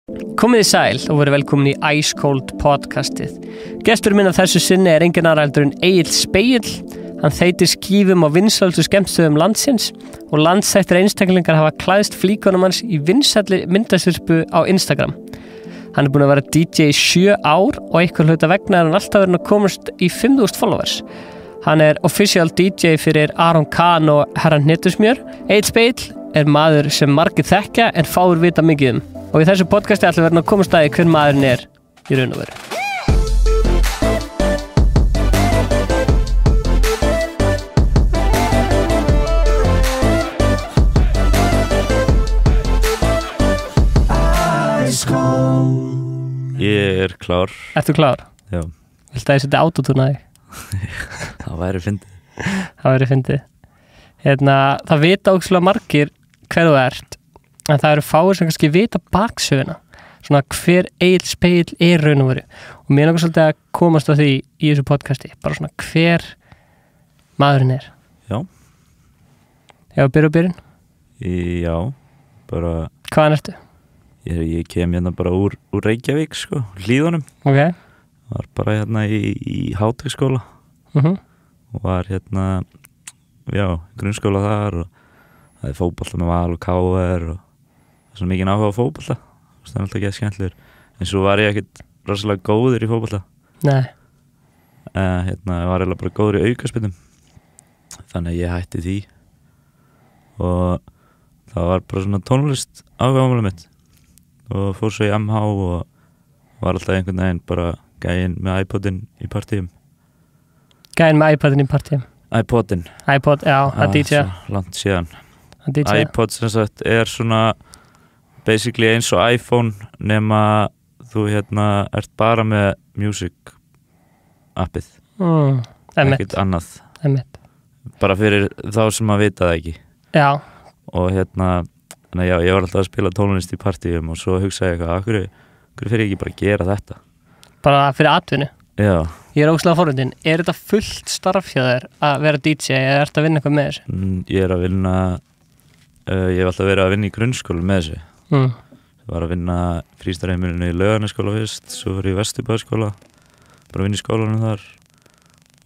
Komið í sæl og verið velkomin í Ice Cold podcastið. Gestur minn af þessu sinni engin annar heldur en Egill Spegill. Hann þeytir skífum á vinsælustu skemmtistöðum landsins og landsþekktir einstaklingar hafa klæðst flíkunum hans í vinsælli myndasyrpu á Instagram. Hann búinn að vera DJ í 7 ár og einhver hluta vegna hann alltaf verið að komast í 5.000 followers. Hann official DJ fyrir Aron Kahn og Herra Hnetusmjör. Egill Spegill maður sem margir þekkja en fáir vita mikið Og í þessu podcasti ætlum við að komast að hver maðurinn í raun og veru. Ég klár. Ertu klár? Já. Viltu að ég setja autotune að þig? Það væri fyndið. Það væri fyndið. Það vita ógeðslega margir hver þú ert. En það eru fáir sem kannski vita baksöguna svona hver Egill Spegill raun og veru og mér langar svolítið að komast að því í þessu podcasti bara svona hver maðurinn Já. Já, byrjun? Já, bara Hvaðan ertu? Ég kem hérna bara úr Reykjavík sko, Hlíðunum Ok Var bara hérna í Háteigsskóla og var hérna grunnskóla þar og það fótbolta með Val og KR og svona mikið áhuga á fótbolta það er alltaf ekki skemmtilegur en svo var ég ekkert rosalega góður í fótbolta Nei ég var eiginlega bara góður í aukaspyrnum þannig að ég hætti því og það var bara svona tónlist áhugamálið mitt og fór svo í MH og var alltaf einhvern veginn bara gæinn með iPodin í partíum Gæinn með iPodin í partíum? iPod, já, að DJ Langt síðan iPod sem sagt svona basically eins og iPhone nema þú ert bara með music appið ekkert annað bara fyrir þá sem að vita það ekki Já og ég var alltaf að spila tónlist í partíum og svo hugsaði ég eitthvað hverju fyrir ég ekki bara að gera þetta bara fyrir atvinnu Já Ég ógeðslega forvitinn, þetta fullt starf hjá þér að vera DJ eða ertu að vinna eitthvað með þessu? Ég er að vinna ég hef alltaf verið að vinna í grunnskóla með þessu Ég var að vinna frístarheimilinu í Laugarnesskóla fyrst svo fyrir í Vesturbæjarskóla bara að vinna í skólanum þar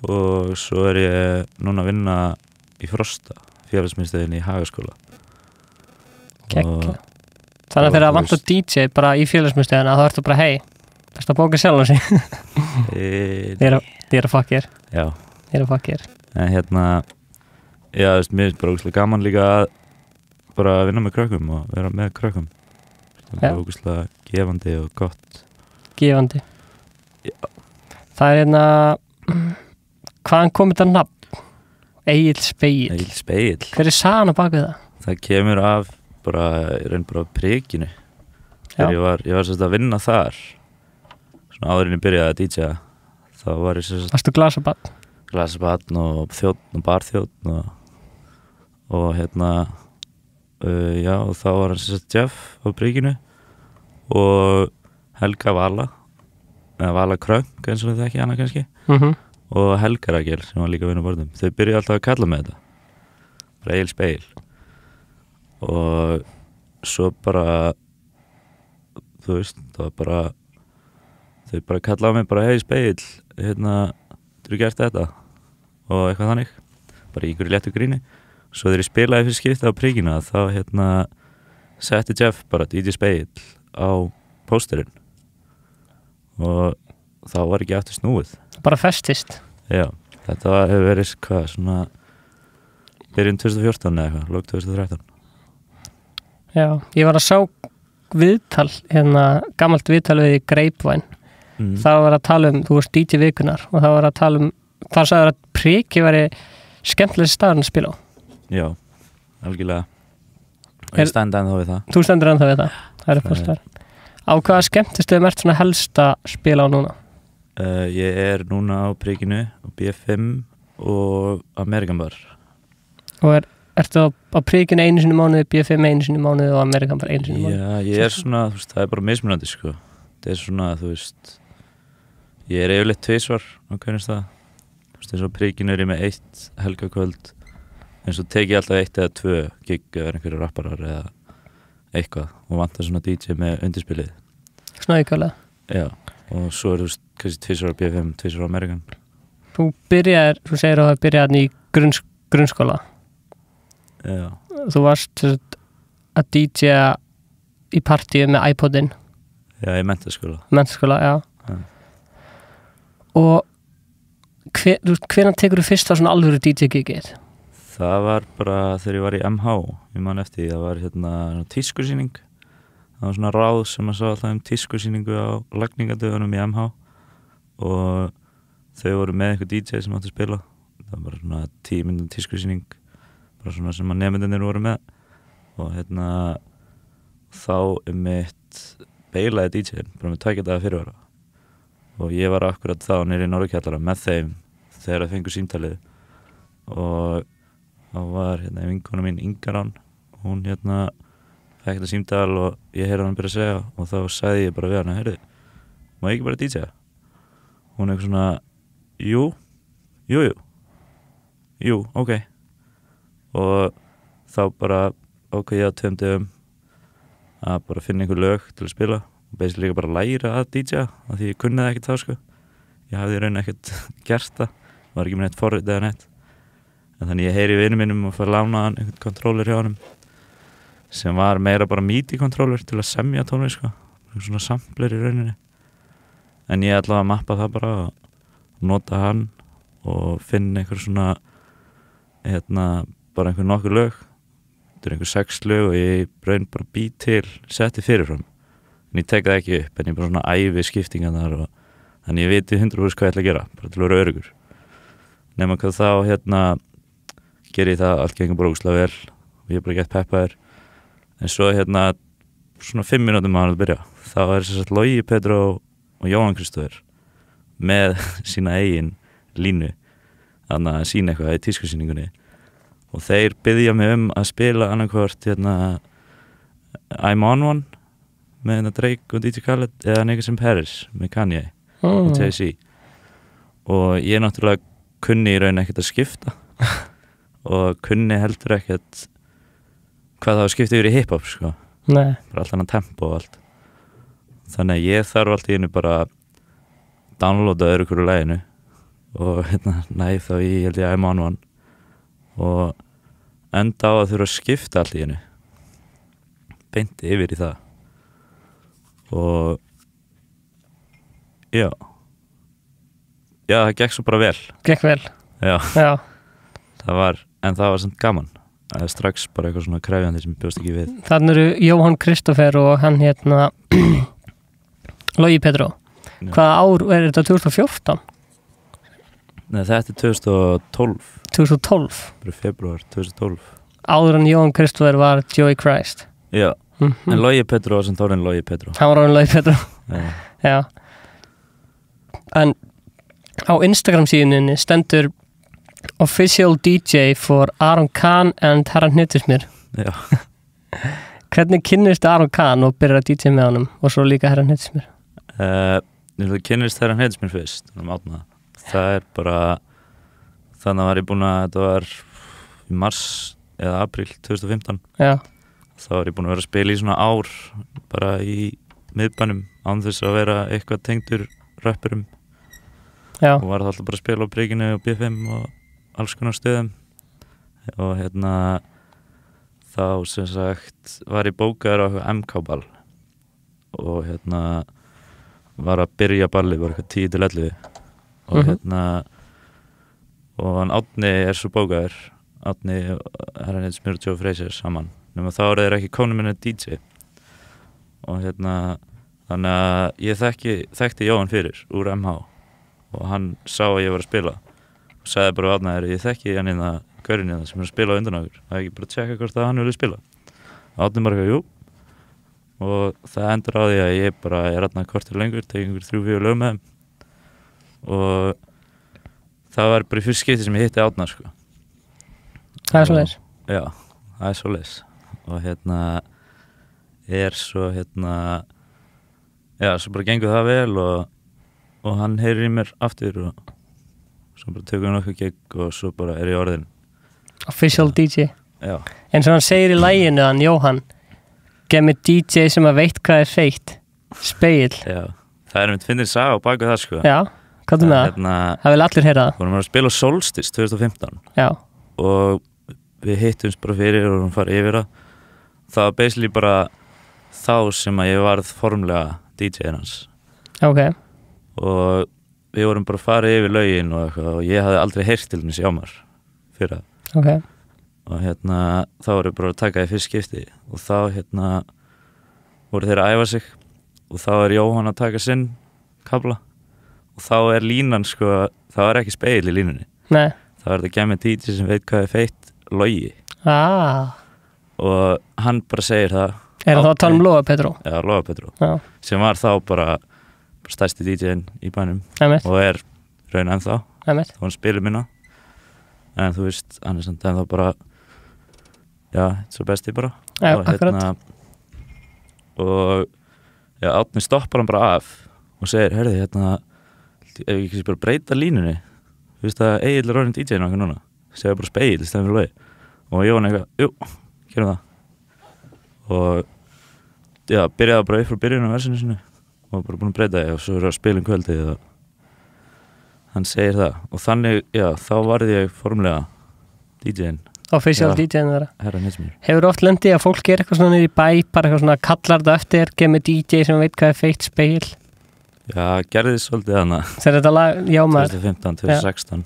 og svo er ég núna að vinna í Frosta félagsmiðstöðinni í Hagaskóla Gekka Þannig að þegar það vantar DJ bara í félagsmiðstöðina þá ertu bara hei, best að bóka sjálf sig Ég er að fuck þér Já Ég er að fuck þér En já, mér finnst bara ógeðslega gaman líka að bara að vinna með krökkum og vera með krökkum það er ógeðslega gefandi og gott Gefandi Já Það hvaðan kom þetta nafn? Egill Spegill Hver sagan á bak við það? Það kemur af bara prikinu þegar ég var sérst að vinna þar svona áður en ég byrjaði að DJ þá var ég sérst Varstu glasabarn og þjónn og barþjónn og já, og þá var hann sérst Jeff á prikinu og Helga Vala eða Vala Kröng eins og það ekki hana kannski og Helga Rakel sem var líka að vinna á borðum þau byrjuði alltaf að kalla með þetta bara Egill Spegill og svo bara þú veist, það var bara þau bara kallaði mig bara hei Spegill þú gert þetta og eitthvað þannig bara í einhverju léttu gríni svo þegar ég spilaði fyrir skipti á prikina þá setti Jeff bara DJ Spegill á pósterinn og þá var ekki aftur snúið bara festist Já, þetta hefur verið svona byrjun 2014 eða eitthvað, lók 2013 Já, ég var að sjá viðtal gamalt viðtal við í Grapevine það var að tala þú varst DJ vikunar og það var að tala hvað sagður að priki væri skemmtileg staðurinn að spila á Já, algjörlega og ég stend ennþá við það Þú stendur ennþá við það, það er postar Á hvaða skemmtistöðum ert svona helst að spila á núna? Ég er núna á prikinu á B5 og American Bar Og ertu á prikinu einu sinni í mánuði, B5 einu sinni í mánuði og American Bar einu sinni í mánuði? Já, ég er svona, þú veist, það er bara mismunandi sko það er svona, þú veist ég er yfirleitt 2 svar á hvernig stað þú veist, eins og prikinu er ég með 1 helgakvöld en svo tek ég alltaf 1 eða 2 gig eða einhverju rapparar eða eitthvað og vantar svona DJ með undirspilið svona aukalega. Já, og svo þú veist, kannski 2 ára BFM, 2 ára Amerikan. Þú segir að það byrjaði í grunnskóla. Já. Þú varst að DJ-a í partíu með iPodin. Já, í menntaskóla. Menntaskóla, já. Og hvenær tekur þú fyrst á svona alvöru DJ-gigið? Það var bara þegar ég var í MH, ég man eftir, það var tískusýning. Það var svona ráð sem að sá alltaf tískusýningu á lagningadögunum í MH og þau voru með einhver DJ sem átti að spila. Það var bara svona 10 mínútur tískusýning, bara svona sem að nemendurnir voru með og þá mitt beilaði DJ-in, bara með 2 daga fyrirvara og ég var akkurat þá niðri í Norðurkjallara með þeim þegar það fengu símtalið og þá var vinkona mín Ingarán, hún fekk þetta símtal og ég heyrði hann byrja að segja og þá sagði ég bara við hana, heyrðu, má ég ekki bara DJ-a? Hún eitthvað svona, jú, ok. Og þá bara ákvað ég á 2 dögum að bara finna einhver lög til að spila og basically líka bara læra að DJ-a af því ég kunni það ekkert þá sko. Ég hafði í raun ekkert gert það, var ekki með neitt forrit eða neitt. En þannig ég heyri vinum mínum og fær lána hann einhvern kontróler hjá honum sem var meira bara MIDI-kontróler til að semja tónlist sko, svona sampler í rauninni. En ég allavega að mappa það bara og nota hann og finna einhver svona, bara einhver nokkur lög. Þetta einhver 6 lög og ég raun bara bý til, setti fyrirfram. En ég tek það ekki upp, en ég bara svona æfi skiptingar þar og þannig ég viti 100% hvað ég ætla að gera, bara til að vera öruggur. Nema hvað þá, ger ég það, allt gengur bara ógeðslega vel og ég bara gett peppaður. En svo svona 5 mínútum að hann að byrja, þá sem sagt Logi Pedro og Jóhann Kristófer með sína eigin línu þannig að sína eitthvað í tískusýningunni og þeir biðja mig að spila annarkvort I'm on one með Drake og DJ Khaled eða Niggas in Paris með Kanye og Jay-Z og ég náttúrulega kunni í raun ekkert að skipta og kunni heldur ekkert hvað það var skipta yfir í hip-hop sko. Nei. Bara allt annað tempo og allt þannig að ég þarf allt í einu bara downloada öðru hverju laginu og næ þá í held ég I'm on one og enda á að þurfa að skipta allt í einu beint yfir í það og já það gekk svo bara vel já. Það var samt gaman það strax bara eitthvað svona krefjandi sem ég bjóst ekki við. Þannig eru Jóhann Kristófer og hann Logi Pedro. Hvaða ár er þetta, 2014? Nei, þetta er 2012. 2012? Bara februar 2012. Áður en Jóhann Kristófer var Joey Christ. Já, en Logi Pedro var samt orðin Logi Pedro. Hann var orðin Logi Pedro. Já. En á Instagram síðuninni stendur Official DJ for Aron Khan and Herran Hnittismir. Já. Hvernig kynnist Aron Khan og byrjar að DJ með honum og svo líka Herran Hnittismir? Ég kynnist Herran Hnittismir fyrst, það er bara þannig var ég búinn að þetta var í mars eða apríl 2015. Já. Þá var ég búinn að vera að spila í svona ár bara í miðbænum án þess að vera eitthvað tengdur rappurum. Já. Og var alltaf bara að spila á Bríkinu og BFM og alls konar stöðum og þá sem sagt var ég bókaður á MK-ball og var að byrja ballið bara eitthvað 10-11 og og hann Árni er svo bókaður Árni, Herran Hnittismir og Joe Fraser saman nema þá eru þeir ekki konum minni DJ og þannig að ég þekkti Jóhann fyrir úr MH og hann sá að ég var að spila og sagði bara Árna ég þekki hann gaurinn sem er að spila á undan okkur það er ekki bara að tjekka hvort að hann vilja spila Árni bara jú og það endur á því að ég bara er þarna kortir lengur, tekið einhver 3-4 lög með þeim og það var bara í fyrst skipti sem ég hitti Árna sko. Það er svoleiðis? Já, það er svoleiðis og er svo já, svo bara gengur það vel og hann heyrir í mér aftur og svo bara tökum við nokkuð gig og svo bara er ég orðin Official DJ. Já. En svo hann segir í laginu hann Jóhann gef mér DJ sem að veit hvað er feitt Spegill. Já, það mitt fyndin saga á baku það sko. Já, hvað með það? Það vil allir heyra það. Við vorum að spila Solstice 2015. Já. Og við hittumst bara fyrir og vorum farið yfir það. Það var basically bara þá sem að ég varð formlega DJ-in hans. Ok. Og við vorum bara farið yfir lögin og eitthvað og ég hafði aldrei heyrt til henni sjámar fyrir það. Ok. Og þá vorum við bara að taka í fyrst skipti og þá voru þeir að æfa sig og þá Jóhann að taka sinn kafla og þá línan sko, þá ekki spegill í línunni. Nei. Þá þetta gemmi DJ sem veit hvað feitt logi. Og hann bara segir það. Það að tala Loga Petró? Já, Loga Petró. Já. Sem var þá bara stærsti DJ-in í bænum. Einmitt. Og raun ennþá. Einmitt. Það var spilið minna. En þú veist, hann samt ennþá bara svo besti bara. Já, akkurat. Og Árni stoppar hann bara af og segir, heyrðu, ef ég ekki bara breyta línunni. Þú veist að Egill orðin DJ-in okkur núna. Segja bara spegill í stæðan fyrir logi. Og Jóhann eitthvað, jú, gerum það. Og byrjaði bara upp frá byrjun á versinu sinu og bara búin að breyta og svo að spila kvöldið og hann segir það og þannig, þá varði ég formlega DJ-in. Official DJ-in þeirra. Herra Nýtsmjör. Hefur oft lendið að fólk eitthvað svona niður í bæ, bara eitthvað svona kallar það eftir, gemið DJ sem veit hvað feitt spegill? Já, gerði svolítið hana. Þegar þetta lag, já maður. 2015, 2016.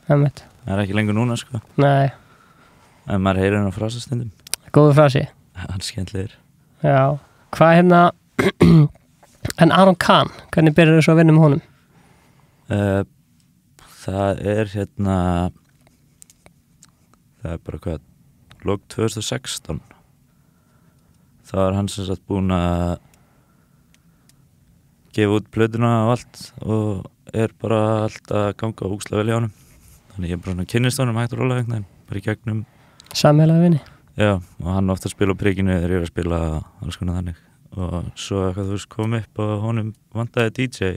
Einmitt. Það ekki lengur núna, sko. Nei. En maður heyrir hann á frasastundum. Góðu frasi. Hann skemmtlegir. Já. Hvað en Aron Kahn, hvernig byrjar þú svo að vinna með honum? Það það bara hvað, lok 2016. Það var hann sem sagt búinn að gefa út plötuna og allt og bara allt að ganga ógeðslega vel í honum. Þannig ég bara svona kynnist honum hægt og rólega einhvern veginn, bara í gegnum samheilaða vini. Já, og hann ofta að spila á prikinu þegar ég að spila alls konar þannig og svo eitthvað þú veist kom upp og honum vantaði DJ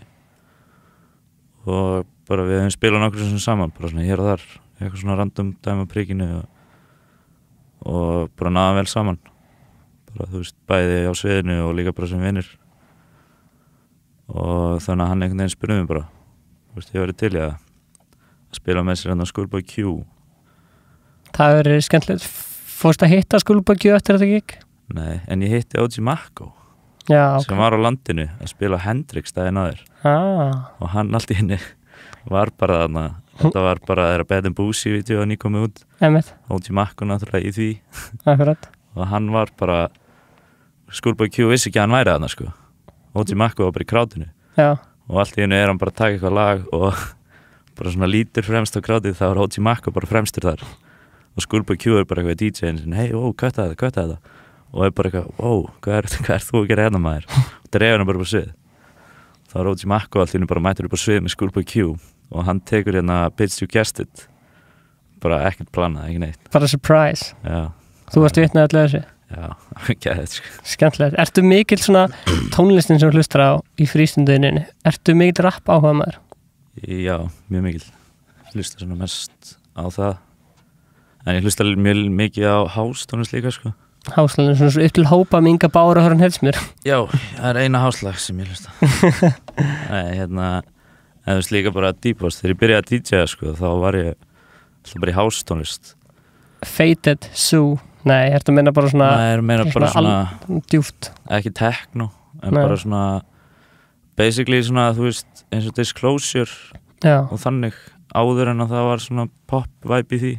og bara við hefum spilað nokkur sem saman, bara svona hér og þar eitthvað svona random dæmi á prikinu og bara náðum vel saman bara þú veist bæði á sviðinu og líka bara sem vinir og þannig að hann einhvern veginn spurði mig bara þú veist ég væri til í að spila með sér hann á Schoolboy Q. Það verið skemmtilegt. Fórst að hitta Schoolboy Q eftir þetta gig? Nei, en ég hitti OG Mako sem var á landinu að spila Hendrix daginn aður og hann allt í henni var bara þarna þetta var bara þeirra Bad and Boozy vídeó og ný komið út OG Mako náttúrulega í því Akkurat. Og hann var bara Schoolboy Q vissi ekki að hann væri þarna sko OG Mako var bara í krátinu og allt í henni hann bara að taka eitthvað lag og bara svona lítur fremst á krátið þá var OG Mako bara fremstur þar og Schoolboy Q bara eitthvað DJ-in sem hei, kötta þetta og bara eitthvað, hvað er þú að gera hérna maður og dreif hann bara svið þá var OG Mako allt í henni bara mætur upp á svið með Schoolboy Q og hann tekur hérna Bitch You Guessed It bara ekkert planað, ekki neitt bara surprise. Já. Þú varst vitnað allir þessu? Já, ekki að þetta Skemmtilegt. Ertu mikill svona tónlistin sem hlustar á í frístunduninni? Ertu mikill rapp áhuga maður? Já, mjög mikill hlusta svona mest á það en ég hlusta mjög mikið á house-tónlist líka sko Háslæðin svona upp til hópa með Inga Bára og Hörn Helsmjör. Já, það er eina háslag sem ég hlusta Nei, en þú veist líka bara deep house þegar ég byrjaði að DJ-a sko þá var ég alltaf bara í house-tónlist Faded, Sue. Nei, ertu að meina bara svona Nei, ég meina bara svona djúpt. Ekki techno, en bara svona basically svona, þú veist eins og Disclosure og þannig áður en að það var svona pop vibe í því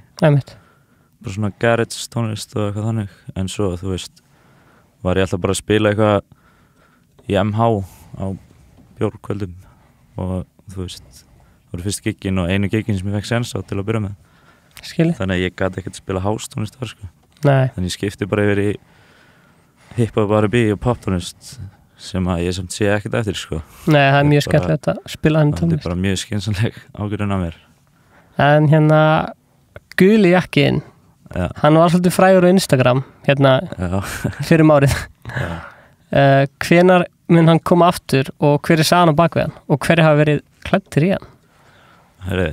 bara svona garage tónlist og eitthvað þannig en svo, þú veist var ég alltaf bara að spila eitthvað í MH á bjórkvöldum og þú veist það voru fyrst giggin og einu giggin sem ég fekk sens á til að byrja með Skilji. Þannig að ég gæti ekkert spila house tónlist þar sko Þannig ég skipti bara yfir í hip-hop, R&B og pop tónlist sem að ég samt sé ekkert eftir sko Nei, það er mjög skemmtilegt að spila hann tónlist Það er bara mjög skynsamleg ákvörðun af mér En guli jakkin hann var svolítið frægur á Instagram fyrir árið hvenær mun hann koma aftur og hver er sagan á bakvið hann og hver hafa verið klæddir í hann? Herri,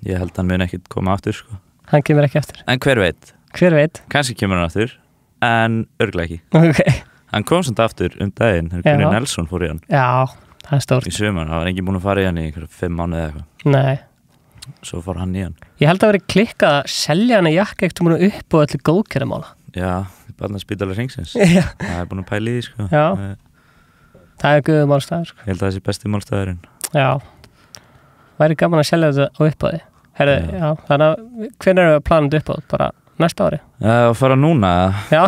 ég held að hann mun ekkert koma aftur sko Hann kemur ekki aftur En hver veit? Hver veit? Kannski kemur hann aftur en örugglega ekki Okay. Hann kom samt aftur daginn þegar Gunni Nelson fór í hann. Já, það stórt. Í sumar, það var enginn búinn að fara í hann í einhverja 5 mánuði eða eitthvað. Nei. Svo fór hann í hann. Ég held að vera klikkað að selja hann í jakka ekkert múin upp og öllu góðgerðamála. Já, Barnaspítala Hringsins. Já. Það búinn að pæla í því, sko. Já. Það guðu málstæður, sko. Ég held að það sé besti málstæðurinn. Já. Væri gaman að selja þetta á uppáði. Herðu, já, þannig að hvenær erum við planandi uppáð? Bara næsta ári? Já, að fara núna. Já,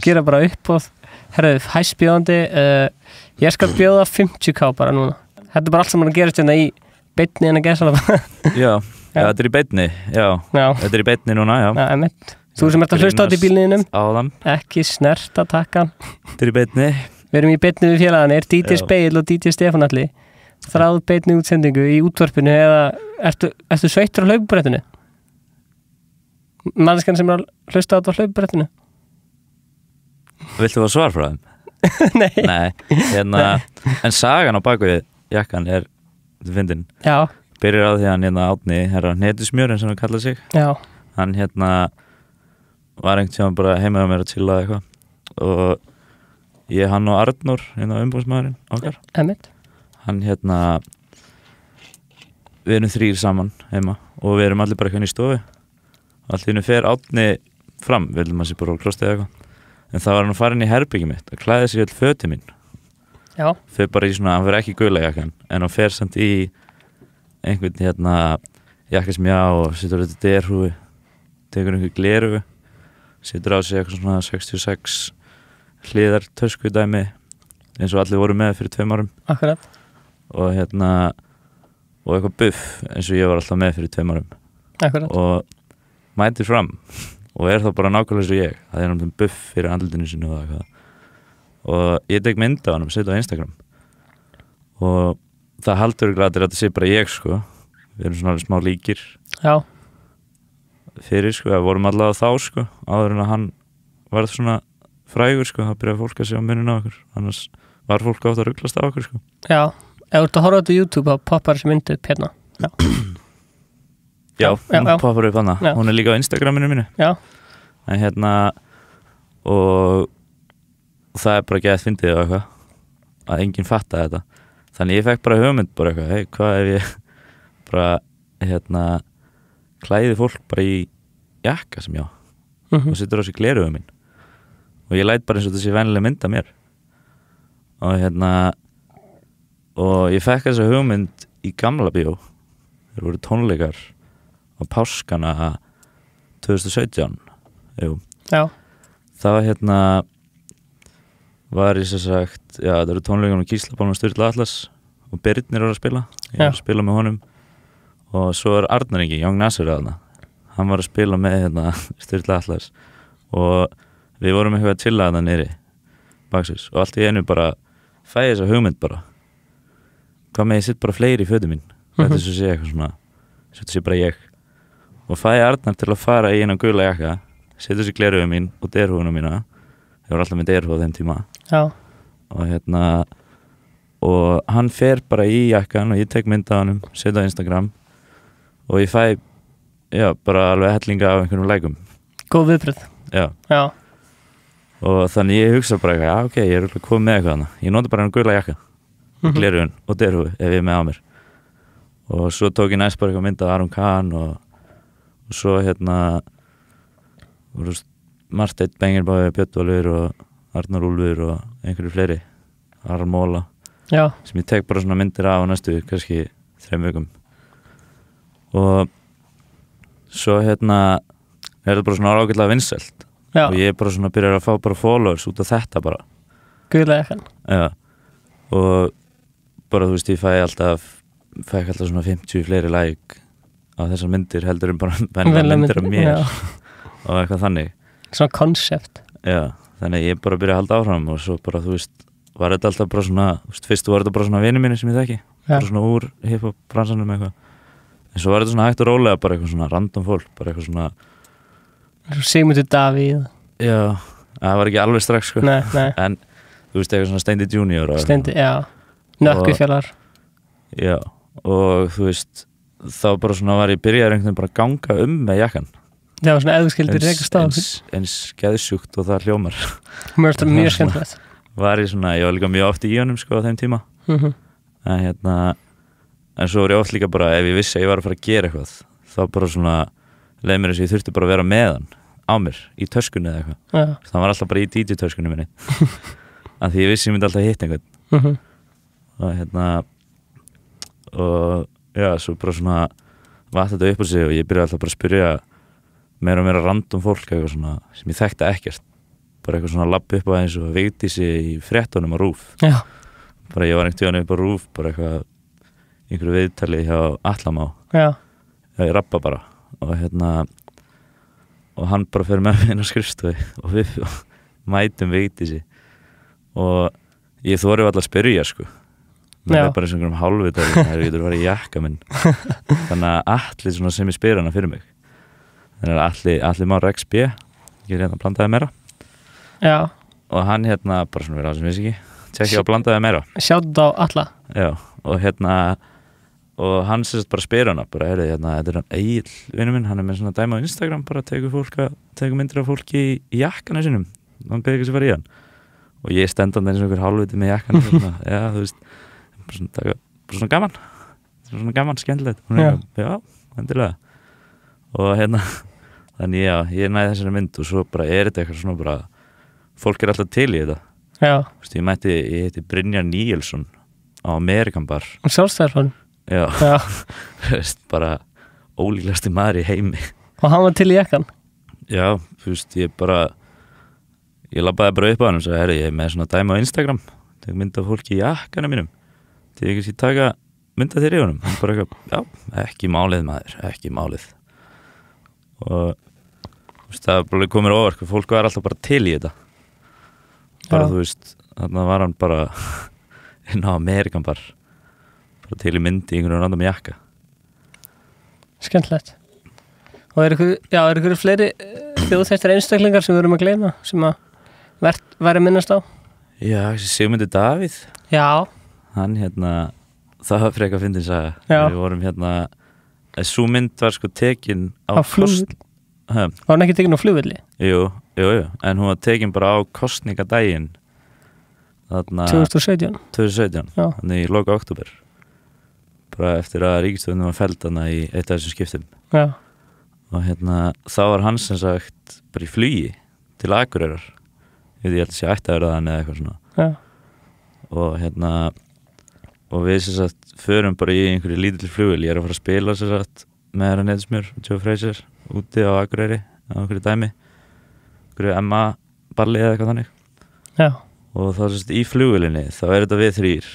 gera bara uppáð. Herðu, hæstbjóðandi, ég skal bjóða 50k bara núna. Þetta er bara allt sem að gerast hérna í beinni en að gesa það. Já, þetta er í beinni, já. Þetta er í beinni núna, já. Já, þú sem ert að hlusta á þetta í bílninum. Áðan. Ekki snerta takkan. Þetta er í beinni. Við erum í beinni við félagarnir, DJ Speil og DJ Stefán Alli. Þráð beinni útsendingu í útvarpinu eða ertu sveittur á hlaupabrettinu? Mannskan sem er að hlusta á þetta á hlaupabrettinu? Viltu fá svar frá þeim? Nei. En sagan á baku við jakkan er fyndin. Já. Byrjar á því að hann Átni, herra Hnetusmjörinn sem hann kallar sig. Já. Hann var einhvern tímann bara heima á mér að chilla eitthvað og ég, hann og Arnór, umbúðsmaðurinn okkar. Emmett. Hann við erum 3 saman heima og við erum allir bara í stofu og allir fer Átni fram, viljum að sé bara á klostið eitthvað en þá var hann farin í herbyggi mitt að klæða sig öll fötin mín. Já. Fer bara í svona, hann fer ekki í gula jakkan en hann fer samt í einhvern jakka sem ég á og setur þetta derhúi, tekur einhver glerugu, setur á sig eitthvað svona 66 hliðar tösku dæmi eins og allir voru með fyrir 2 árum. Akkurat. Og og eitthvað buff eins og ég var alltaf með fyrir 2 árum. Akkurat. Og mætir fram og þá bara nákvæmlega eins og ég það er náttúrulega buff fyrir andlutinu sinu og eitthvað og ég tek mynd á hann og setja á Instagram og það haldur glæðir að þetta sé bara ég sko við erum svona smá líkir. Já. Fyrir sko, við vorum allavega þá sko áður en að hann varð svona frægur sko, það byrjaði fólk að sjá muninn á okkur annars var fólk átt að ruglast á okkur sko. Já. Ef þú ert að horfa þetta á YouTube þá poppar þessi myndi upp hérna. Já, hún poppar upp hana. Hún er líka á Instagraminu mínu. Já. En og það er bara gett fyndið og eitthvað að enginn fatta þetta. Þannig ég fekk bara hugmynd bara eitthvað, hey, hvað ef ég bara klæði fólk bara í jakka sem ég á og setur á sig gleraugu mín. Og ég læt bara eins og þetta sé venjuleg mynd af mér. Og ég fekk þessa hugmynd í Gamla bíó. Þeir voru tónleikar á páskana 2017. Jú. Já. Það var ég sem sagt, já, það eru tónleikar með Gísla Pálma Sturla Atlas og Birnir var að spila. Ég var að spila með honum. Og svo er Arnar Ingi, Young Nasir þarna. Hann var að spila með Sturla Atlas og við vorum eitthvað að chilla þarna niðri baksins og allt í einu bara fæ ég þessa hugmynd bara hvað með ég sitt bara fleiri í fötum mín þetta er svo sé eitthvað svona þetta sé bara ég og fæ ég Arnar til að fara í eina gula jakka setja sér gleraugu mín og derhúfuna mína ég var alltaf með derhúf á þeim tíma. Já. Og og hann fer bara í jakkan og ég tek mynd af honum setja á Instagram og ég fæ bara alveg hellinga af einhvernum lækum. Góð viðbröð. Já. Já. Og þannig ég hugsa bara eitthvað, ok, ég er komið með eitthvað hana. Ég nota bara hann gula jakka, gleraugun og derhúfu ef ég er með á mér. Og svo tók ég næst bara eitthvað mynd af Aron Kahn og svo voru Marteinn Bengirbáði, Björn Valur og Arnar Úlfur og einhverju fleiri, Aron Móla, sem ég tek bara svona myndir af á næstu, kannski 3 vikum. Og svo er þetta bara svona ágætlega vinsælt. Já. Og ég bara svona byrjar að fá bara followers út af þetta bara. Gula jakkan. Já. Og bara þú veist ég fæ alltaf svona 50 fleiri like á þessar myndir heldur bara venjulega myndir af mér. Og eitthvað þannig. Svona koncept. Já, þannig ég bara byrja að halda áfram og svo bara þú veist var þetta alltaf bara svona, fyrst var þetta bara svona vinir mínir sem ég þekki. Bara svona úr hiphop bransanum eitthvað. En svo var þetta svona hægt og rólega bara eitthvað svona random fólk, bara eitthvað svona Sigmundur Davíð. Já, það var ekki alveg strax sko. Nei. En þú veist eitthvað svona Steindi Junior Steindi, já. Nökkvifjallar. Já, og þú veist þá bara svona var ég byrjaður einhvern veginn bara að ganga með jakkan það var svona eða skildir rekast á eins geðsjúkt og það hljómar mjög skemmtilegt var ég var líka mjög oft í honum sko á þeim tíma en svo var ég oft líka bara ef ég vissi að ég var að fara að gera eitthvað þá bara svona leið mér eins og ég þurfti bara að vera með hann á mér í töskunni eða eitthvað það var alltaf bara í DJ-töskunni minni af því ég vissi ég myndi alltaf hitta einhvern og já, svo bara svona vatt þetta upp á sig og ég byrjaði alltaf bara að spyrja meira og meira random fólk eitthvað svona sem ég þekkti ekkert bara eitthvað svona labbi upp á eins og Vigdísi í fréttunum á RÚV bara ég var einhvern tíðan upp á RÚV bara eitthvað einhverju viðtali hjá Atlamá ég rappa bara og og hann bara fer með mig inn á skrifstofu og við mætum Vigdísi og ég þori alltaf að spyrja sko það er bara eins og einhverjum hálfvitað það getur verið jakka minn þannig að allir svona sem ég spyr hana fyrir mig þannig að allir Már XB ég blandaði meira og hann bara svona verið á sem vissi ekki tjekkja á blandaði meira sjáttu á alla og hann sérst bara spyr hana bara þetta er hann Egill vinur minn hann með svona dæma á Instagram bara tekur myndir af fólki í jakkana sinum hann beður ekki sem fara í hann og ég stendandi eins og einhver hálfviti með jakkana já þú veist svona gaman, skemmtilegt já, endilega og þannig já, ég næði þessari mynd og svo bara þetta eitthvað svona bara fólk alltaf til í þetta Vistu, ég heiti Brynjar Níelsson á Amerikan Bar sjálfstæðarfann já. bara ólíklegasti maður í heimi og hann var til í jakkan já, þú veist, ég labbaði bara upp á hann og sagði, ég er með svona dæma á Instagram tek mynd af fólki í jakkana mínum til ég ekki taka mynda þér í honum hann bara eitthvað, já, ekki málið maður ekki málið og það bara komur óvart fólk var alltaf bara til í þetta bara þú veist þannig var hann bara inn á Amerikan Bar bara til í myndi í einhvern random jakka skemmtilegt og er ykkur fleiri þjóðþekktir einstaklingar sem við erum að gleyma sem að væri minnast á já, Sigmundur Davíð já hann það var frekar fyndin saga við vorum sú mynd var sko tekin á flugvill var hann ekki tekin á flugvilli? Jú, en hún var tekin bara á kosningadaginn 2017 þannig í loka október bara eftir að ríkisstjórnin var felld hana í eitt af þessum skiptum og þá var hann sem sagt bara í flugi til Akureyrar ég held að sé ætti að vera þannig eða eitthvað svona og við sem sagt förum bara í einhverju lítill flugvél ég að fara að spila sem sagt með Herra Neðsmjör og Joe Fraser úti á Akureyri á einhverju dæmi einhverju Emma balli eða eitthvað þannig og þá sem sagt í flugvélinni þá þetta við þrír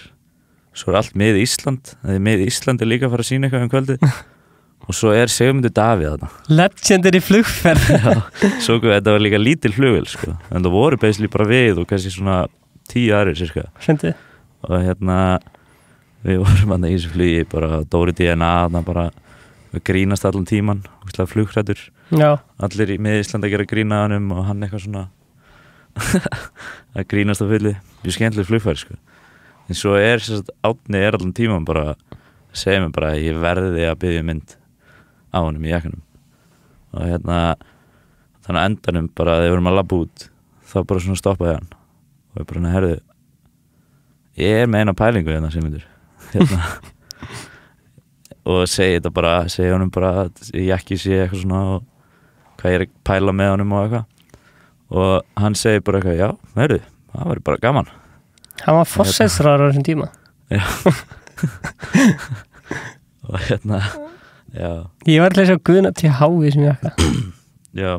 svo allt með Ísland með Ísland líka að fara að sína eitthvað kvöldið og svo Sigmundur Davíð þarna legendir í flugferð svo þetta var líka lítill flugvél sko en það voru basically bara við og kannski svona 10 aðrir cirka og við vorum í þessu flugi bara Dóri DNA bara við grínast allan tíman flugrættur allir með Ísland að gera grína hann og hann eitthvað svona að grínast á fulli mjög skemmtileg flugfæri sko en svo Árni allan tíman bara segir mér bara að ég verði að biðja mynd á honum í jakkanum og þannig að endanum bara þegar við vorum að labba út þá bara svona stoppaði hann og ég bara herðu ég með eina pælingu Sigmundur og segi honum bara að ég ekki sé eitthvað svona og hvað ég er að pæla með honum og eitthvað og hann segi bara eitthvað já, heyrðu, það væri bara gaman hann var forsætisráðherra á þessum tíma já og já ég var til að sjá Guðna TH í þessum jakka já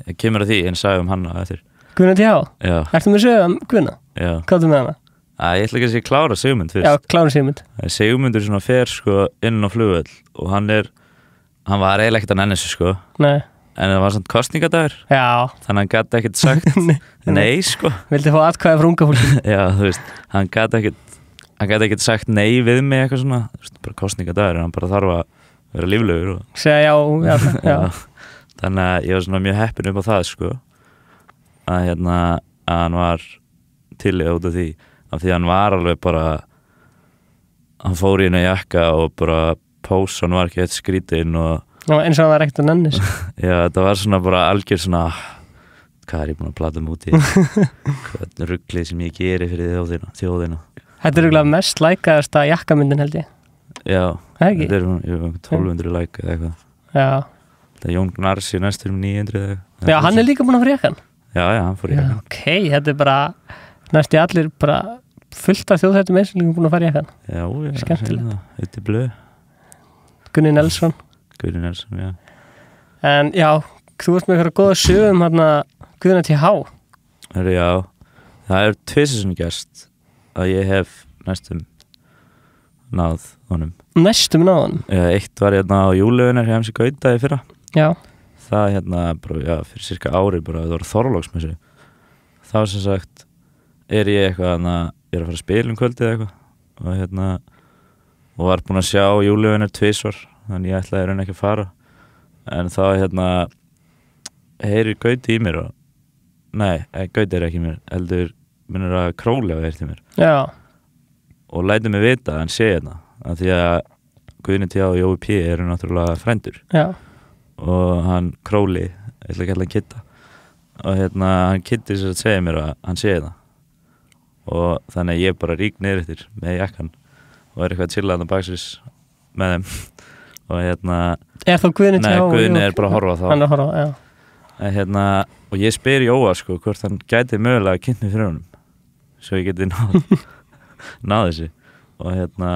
ég kemur að því en sagði hann á eftir Guðna TH? Já ertu með sögum Guðna? Já hvað með hana? Ég ætla ekki að segja klára Sigmund fyrst. Já, klára Sigmund. Sigmundur svona fer sko inn á flugvöll og hann var eiginlega ekkert að nenni sig sko. Nei. En það var svona kosningadagur. Já. Þannig að hann gat ekkert sagt nei sko. Vildi fá atkvæði frá unga fólki. Já, þú veist, hann gat ekkert sagt nei við mig eitthvað svona. Þú veist, bara kosningadagur, hann bara þarf að vera líflegur og segja já. Þannig að ég var svona mjög heppinn upp á það sko. Að hann var til í út af því. Af því hann var alveg bara hann fór í eina jakka og bara pósan var ekki eitt skrítinn og eins og það var ekkert að nenni Já, þetta var svona bara algjör svona hvað er ég búin að plata múti hvað rugglið sem ég geri fyrir þjóðina Þetta er eiginlega mest lækaðasta jakkamyndin held ég Já, ekki? þetta er 1200 like eða eitthvað Já, Það er Jón Gnarsi næstur 900 eða eitthvað já hann er líka búin að fara jakkan Já, hann fór í jakkan Ok, þetta er bara næstu allir bara fullt af þjóðhættum einslingum búin að fara jakkan Já, Skemmtilegt. Þetta er blöð Gunni Nelson Guðni Nelson, já En já, þú veist með eitthvað góða sögum hérna Guðna til Há Já, það er tvisvar sem gerst að ég hef næstum náð honum Næstum náðan Eitt var hérna á júlaugunar hjá MC Gauta í fyrra Já, Það hérna, bara, já, fyrir cirka ári bara, það var Þorláksmessu þá sem sagt er ég eitthvað ég er að fara að spila kvöldið eitthvað og hérna og var búinn að sjá júlaugunar 2 þannig ég ætlaði raun ekki að fara en þá hérna heyrir Gauti í mér og nei, Gauti er ekki í mér heldur minnur að Króli hafa heyrt í mér já, og lætur mig vita að hann sé hérna af því að Guðni T.A. og Jói P. eru náttúrulega frændur já og hann Króli, ég ætla ekki að Kitta og hérna hann Kitti sér að segja mér að hann sé hérna og þannig að ég bara rík niður eftir með jakkan og er eitthvað chillað á baksins með þeim og hérna Er þá Guðni til Há? Nei, Guðni er bara að horfa þá Hann er að horfa, já en hérna, og ég spyr Jóa sko hvort hann gæti mögulega kynnt mig fyrir honum svo ég geti náð þessi og hérna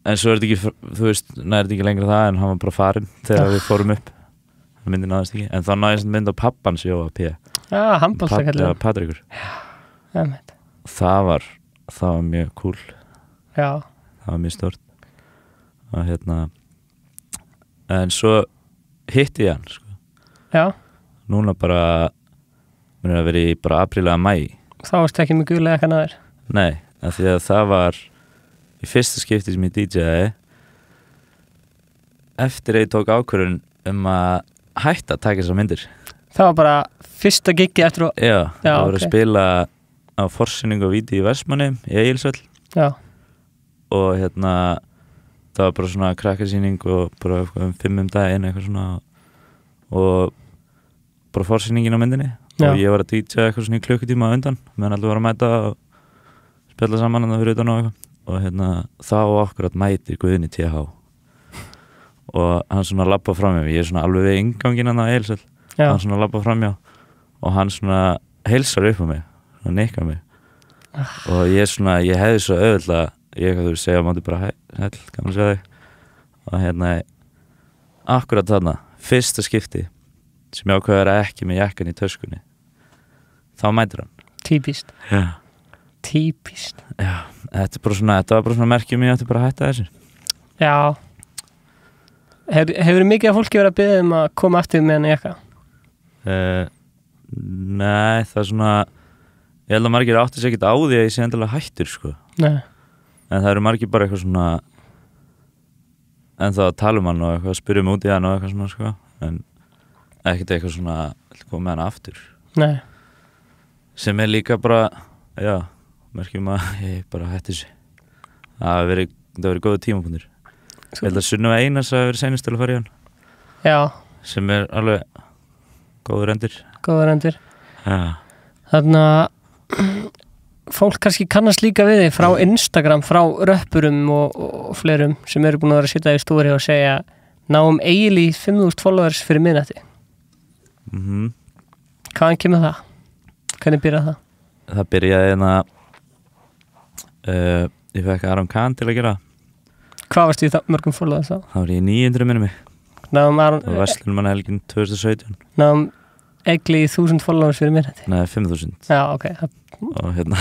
en svo er þetta ekki, þú veist, næri þetta ekki lengra það en hann var bara farinn þegar við fórum upp hann myndi náðist ekki, en þá náðist mynd á pappans Jóa P. Já, handboltakallinn Patrikur Já, meit það var mjög cool Já, það var mjög stort og hérna en svo hitti ég hann sko. já núna bara mér er að vera í bara apríl eða mæ Þá varstu ekki með guðlega eitthvað náður nei, af því að það var í fyrsta skipti sem ég DJ-aði eftir að ég tók ákvörðun að hætta að taka þessar myndir Það var bara fyrsta giggi eftir að Já, það var ok. að spila á forsýningu og víti í Vestmanni í Egilsvöll Já, og hérna það var bara svona krakkarsýning og bara 5 daginn eitthvað svona og bara forsýningin á myndinni Já. og ég var að DJ eitthvað svona í klukkutíma á undan meðan allir var að mæta og spjalla saman en það fyrir utan og eitthvað og hérna þá akkurat mætir Guðni T.H. og hann svona labba fram hjá ég er svona alveg við innganginn hann á Egilsvöll já, hann svona labba fram hjá og hann svona heilsar upp á mig svona nikkar mig og ég svona, ég hefði svo auðvitað ég hefði segja á mátti bara hæll, gaman að segja þig og hérna akkurat þarna, fyrsta skipti sem ég ákveði að vera ekki með jakkan í töskunni þá mætir hann típist já, Já, þetta var bara svona merkjum ég ætti bara að hætta þessu já Hefur mikið af fólki verið að biðja að koma aftur með hann jakka? Nei, það er svona ég held að margir átti sér ekkert á því að ég sé endilega hættur sko Nei, en það eru margir bara eitthvað svona en þá að tala um hann og eitthvað spyrja mig út í hann og eitthvað svona sko en ekkert eitthvað svona koma með hann aftur nei sem er líka bara já, merkjum að ég bara hætti þessu það hafi verið góða tímapunktur ég held að Sunna Einars hafi verið seinast til að fara í hann Já, sem er alveg góður endir góður endur já, Þannig að fólk kannski kannast líka við þig frá Instagram, frá röppurum og fleirum sem eru búin að vera að sitja í stóri og segja náum eiginlega 5.000 followers fyrir miðnætti Hvaðan kemur það? Hvernig byrjaði það? það byrjaði hérna ég fekk Aron Kahn til að gera Hvað varst í mörgum followers þá? þá var ég 900 minnum mig Náum og Vestlunmannahelgin 2017 Náum eiginlega 1.000 followers fyrir miðnætti Nei, 5.000 Já, ok og hérna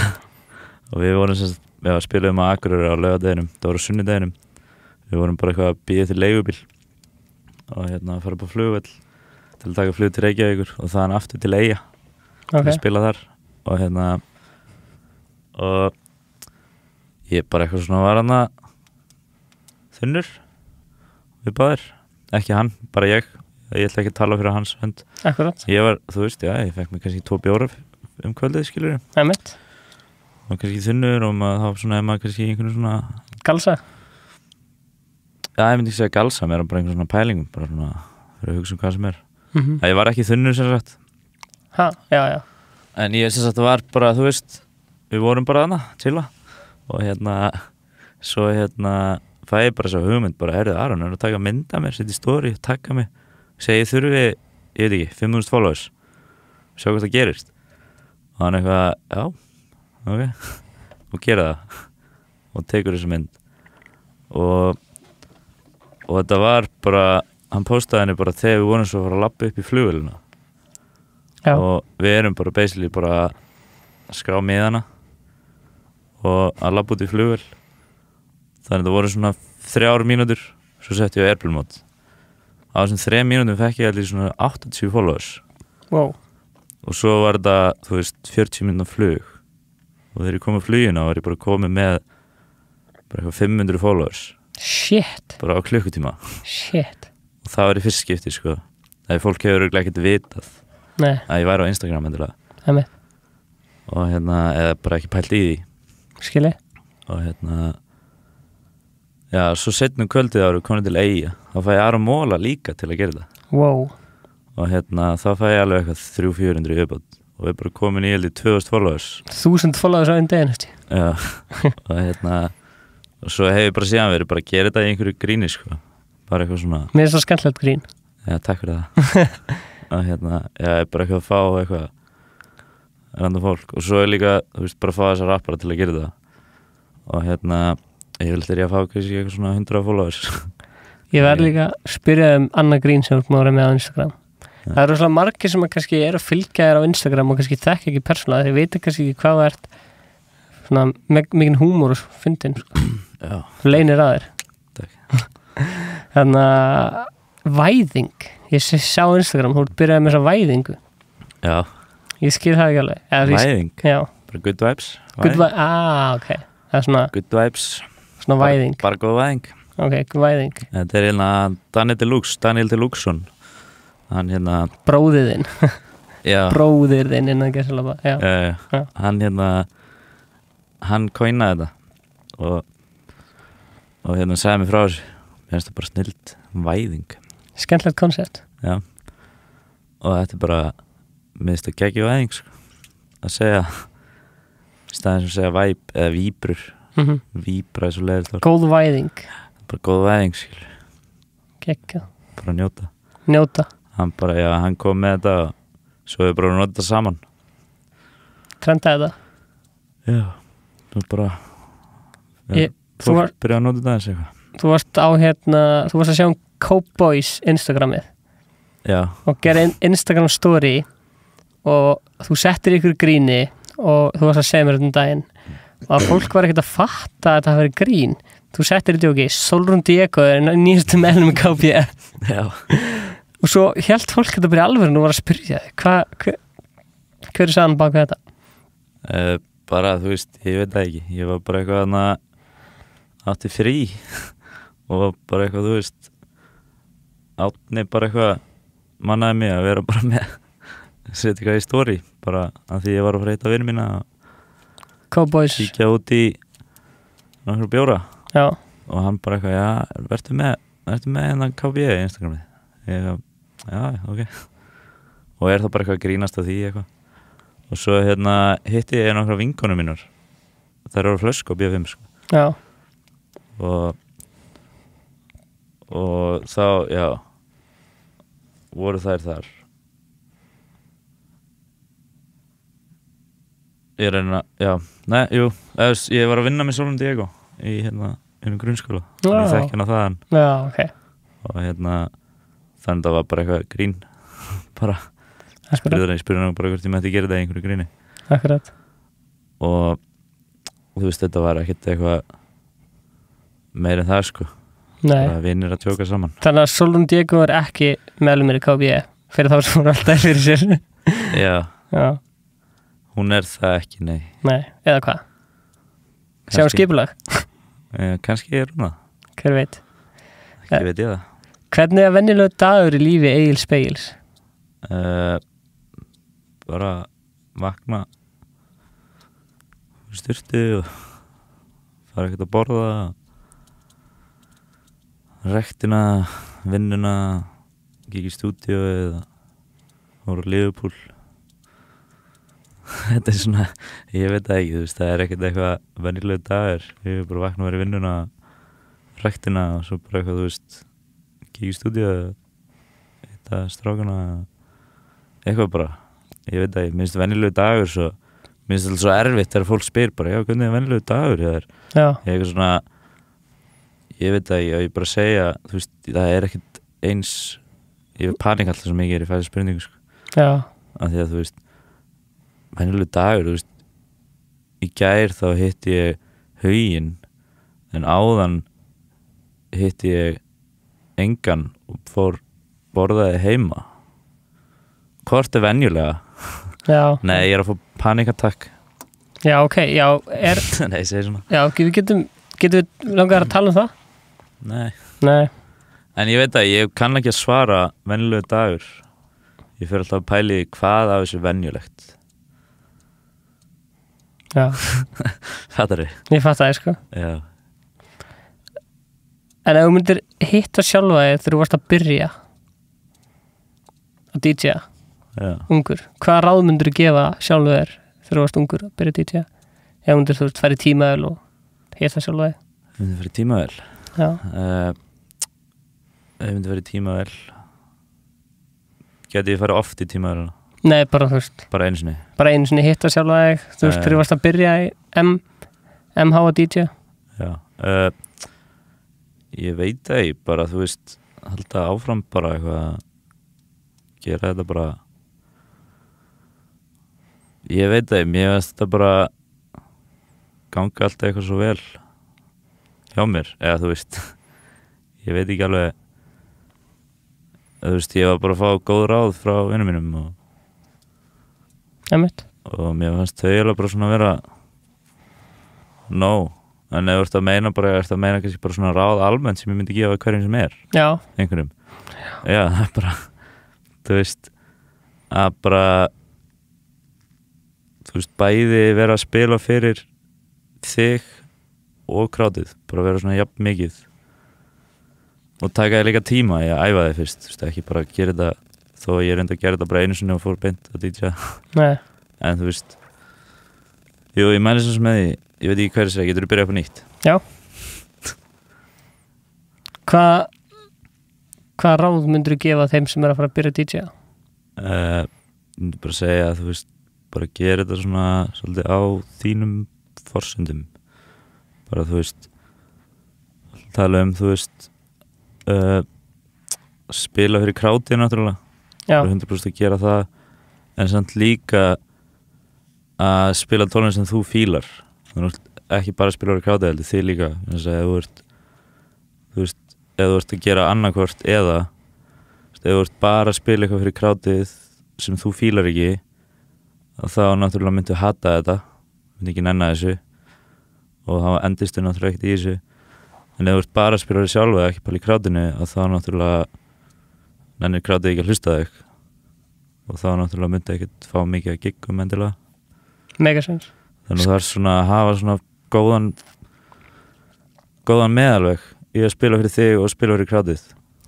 og við vorum sem sagt, við spilum á Akureyri á laugardeginum, það voru sunnudeginum við vorum bara eitthvað að bíða til leigubíl og hérna að fara upp á flugvöll til að taka flug til Reykjavíkur og þaðan aftur til Eyja Ok, að spila þar og hérna og ég bara eitthvað svona var hann að þunnur við báðir, ekki hann, bara ég ætla ekki að tala fyrir hans hönd akkurat ég var, þú veist, já, ég fekk mig kannski 2 bjóra kvöldið, skilur Emmett, og kannski þunnur og maður þá svona, maður kannski einhvern svona galsa ég myndi ekki segja galsa, mér bara einhver svona pælingum, bara svona fyrir að hugsa hvað sem ég var ekki þunnur sem sagt já en ég sem sagt var bara, þú veist við vorum bara þarna, chilla og svo fæ ég bara þessa hugmynd, bara Aron að taka mynd af mér, setja í story, taka mig segi þurfi, ég veit ekki 5.000 followers, sjá hvað það gerist og hann eitthvað, já ok og gera það og tekur þessu mynd og þetta var bara, hann postaði henni bara þegar við vorum svo að fara að labba upp í flugvélina og við erum bara basically bara að skrá miðana og að labba út í flugvél þannig að það voru svona 3 mínútur svo sett ég á airplane mode á þessum 3 mínútum fekk ég allir svona 80 followers og svo var þetta, þú veist, 40 mínútur flug og þegar ég kom á flugina var ég bara komið með bara eitthvað 500 followers shit bara á klukkutíma shit og það var í fyrst skipti sko þegar fólk hefur örugglega ekkert vitað að ég væri á Instagram endilega og eða bara ekki pælt í því skilji og já, svo setnum kvöldið ára komin til Eyja þá fæ ég Aron Móla líka til að gera það og þá fæ ég alveg eitthvað 300-400 viðbót og við bara komin í 2000 followers 1000 followers á einn daginn já, og svo hef ég bara síðan verið bara að gera þetta í einhverju gríni sko bara eitthvað svona mér er svo skemmtilegt grín já, takk fyrir það og já, ég bara eitthvað að fá eitthvað random fólk og svo líka, þú veist, bara að fá þessa rappara til að gera það og ég vil þegar ég að fá kannski eitthvað svona 100 followers ég verð líka að spyrja annað grín sem þú mára með á Instagram það eru svona margir sem að kannski er að fylgja þér á Instagram og kannski þekka ekki persónulega þeir veit kannski ekki hvað það ert svona mikinn húmor og fyndin sko. þú leynir að þér þannig að væðing ég sá Instagram, þú byrjaði með þessa væðingu já ég skil það ekki alveg væðing, já bara good vibes ok, það er svona good vibes, svona væðing bara góð væðing ok, væðing þetta er Daniel Deluxon hann bróðiðinn já bróðiðinn innan gæsalapa já hann coinaði þetta og sagði mér frá þessu mér finnst það bara snilt væðing skemmtilegt koncept já og þetta er bara mér finnst það geggjum væðing sko. að segja staðin sem segja væp eða víbrur víbra er svo leiðist góð væðing bara góð væðing geggjað bara njóta hann bara, já, hann kom með þetta og svo við bara notað þetta saman trendaði þetta já, þú bara fólk byrjaði að nota þetta eins eitthvað þú varst á þú varst að sjá Cowboys Instagramið já og gera Instagram story og þú settir ykkur gríni og þú varst að segja mér þetta daginn og að fólk var ekkert að fatta að þetta hafi verið grín þú settir þetta okkur, Solrún Diego er nýjastu meðlum með KB já og svo hélt fólk þetta bara í alvöru og var að spyrja hver er sagan bak við þetta? Bara, þú veist, ég veit það ekki ég var bara eitthvað átti frí og bara eitthvað, þú veist átni bara eitthvað mannaði mig að vera bara með setja eitthvað í story bara að því ég var að fara að hitta vinnu mína Cowboys kíkja út í nokkur bjóra já og hann bara eitthvað, já, vertu með hennan KB í Instagramið ég já, ok og er það bara eitthvað að grínast af því eitthvað og svo hitti ég nokkra vinkonum mínar þær eru flösku á B5 sko. já og þá, já voru þær þar ég reyna, já, nei, jú ég var að vinna með Solrún Diego í grunnskóla ég þekki hana þaðan já, ok og þannig að það var bara eitthvað grín bara spurði hann bara hvort ég mætti gera þetta í einhverju gríni akkurat og þú veist þetta var ekkert eitthvað meir en það sko bara vinir að tjóka saman þannig að Solrún Diego er ekki meðlumir í KB fyrir þá sem hún er alltaf fyrir sér já hún er það ekki, nei eða hvað? Sjáum skipulag kannski er hún það hver veit ekki veit ég það hvernig er venjulegur dagur í lífi Egils Spegils? Bara vakna sturtu og fara ekkert að borða rektina, vinnuna, gikk í stúdíu eða voru Liverpool. Þetta svona, ég veit það ekki, þú veist, það ekkert eitthvað venjulegur dagur. Ég bara vakna að vera í vinnuna, rektina og svo bara eitthvað, þú veist, gikk í stúdíu, hitta strákana, eitthvað bara. Ég veit það ekki, mér finnst venjulegur dagur svo, mér finnst þetta svo erfitt þegar fólk spyr bara, já, hvernig venjulegur dagur hjá þér? Já. Ég eitthvað svona, ég veit það ekki, ég bara segja, þú veist, það ekkert eins, ég panik alltaf svo mikið ég fæði spurningu, sko. Já. Af því að, þú veist, venjulegur dagur, þú veist, í gær þá hitti ég Hauginn, en áðan hitti ég engan og fór borðaði heima. Hvort venjulega? Já. Nei, ég að fá panikatakk. Já, ok, já, Nei, ég segi svona. Já, getum við langar að tala það? Nei. En ég veit að ég kann ekki að svara venjulegur dagur. Ég fer alltaf að pæli hvað af þessu venjulegt. Já. Fattar þið? Ég fatt það, sko. Já. En ef þú myndir hitta sjálfa þig þegar þú varst að byrja að DJ-a, ungur, hvaða ráð myndir þú gefa sjálfu þér þegar þú varst ungur að byrja að DJ-a? Ef myndir þú færi tímavel og hitta sjálfa þig? Ég myndi fara í tímavel? Já. Ég myndi fara í tímavel. Gæti ég fara oft í tímavel? Nei, bara þú veist. Bara einu sinni? Bara einu sinni hitta sjálfa þig, þú veist, þegar þú varst að byrja í MH að DJ-a? Já. Ég veit það ekki, bara þú veist, halda áfram bara eitthvað, gera þetta bara, ég veit það ekki, mér veist þetta bara ganga alltaf eitthvað svo vel hjá mér, eða þú veist, ég veit ekki alveg, þú veist, ég var bara að fá góð ráð frá vinum mínum og mér fannst þau alveg bara svona að vera en ef þú ert að meina bara, kannski bara svona ráð almennt sem ég myndi gefa hverjum sem Já. Einhverjum. Já, það bara, þú veist, að bara, þú veist, bæði vera að spila fyrir þig og krátið, bara vera svona jafn mikið og taka þig líka tíma í að æfa þig fyrst, þú veist, ekki bara gera þetta, þó ég reyndi að gera þetta bara einu sinni og fór beint að DJ. Nei. En þú veist, jú, ég mæli svo sem með því, ég veit ekki hverju segja, getur þú byrjað upp á nýtt? Já. Hvað ráð myndir þú gefa þeim sem að fara að byrja að DJ-a? Ég myndi bara segja að þú veist, bara gera þetta svona svolítið á þínum forsendum. Bara þú veist, tala þú veist, spila fyrir krátið náttúrulega. Já. 100% að gera það, en samt líka að spila tónlist sem þú fílar. Þannig ekki bara spila fyrir krátið, heldur þig líka. Þannig að þú veist, ef þú ert að gera annarkvort eða ef þú ert bara að spila eitthvað fyrir krátið sem þú fílar ekki, þá náttúrulega myndu hata þetta, myndi ekki nenna þessu og þá endistu náttúrulega ekkert í þessu. En ef þú ert bara að spila fyrir sjálfa, ekki bara í krátinu, þá náttúrulega nennir krátið ekki að hlusta þig og þá náttúrulega myndi ekkert fá mikið að giggum endilega. Megasens. Þannig að það svona að hafa svona góðan meðalveg í að spila fyrir þig og spila fyrir krátið.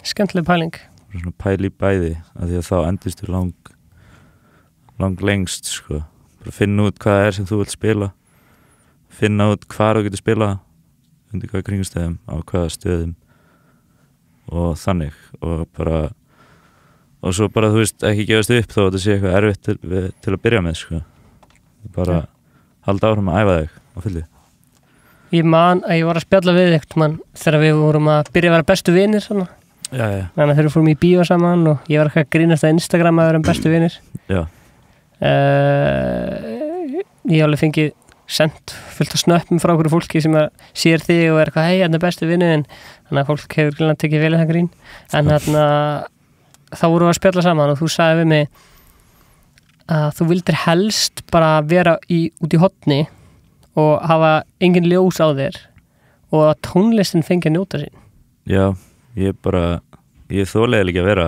Skemmtileg pæling. Svona pæli í bæði, af því að þá endistu lang lengst, sko. Bara finna út hvað það sem þú vilt spila, finna út hvað þú getur spila, undir hvaða kringumstæðum, á hvaða stöðum og þannig. Og svo bara, þú veist, ekki gefast upp þó að þetta sé eitthvað erfitt til að byrja með, sko. Bara halda áfram að æfa þig á fullu. Ég man að ég var að spjalla við eitthvað þegar við vorum að byrja að vera bestu vinir svona. Já. Þannig að þegar við fórum í bíó saman og ég var eitthvað að grínast á Instagram að vera bestu vinir. Já. Ég alveg fengið sendt fullt af snöppum frá okkur fólki sem sér þig og er eitthvað, hei, hérna er bestu vinur, þannig að fólk hefur glæðan tekið vel í það grín. En þarna, þá vorum við að spjalla saman og þú sagði við mig að þú vildir helst bara vera út í horni og hafa engin ljós á þér og að tónlistin fengi að njóta sín. Já, ég þólega ekki að vera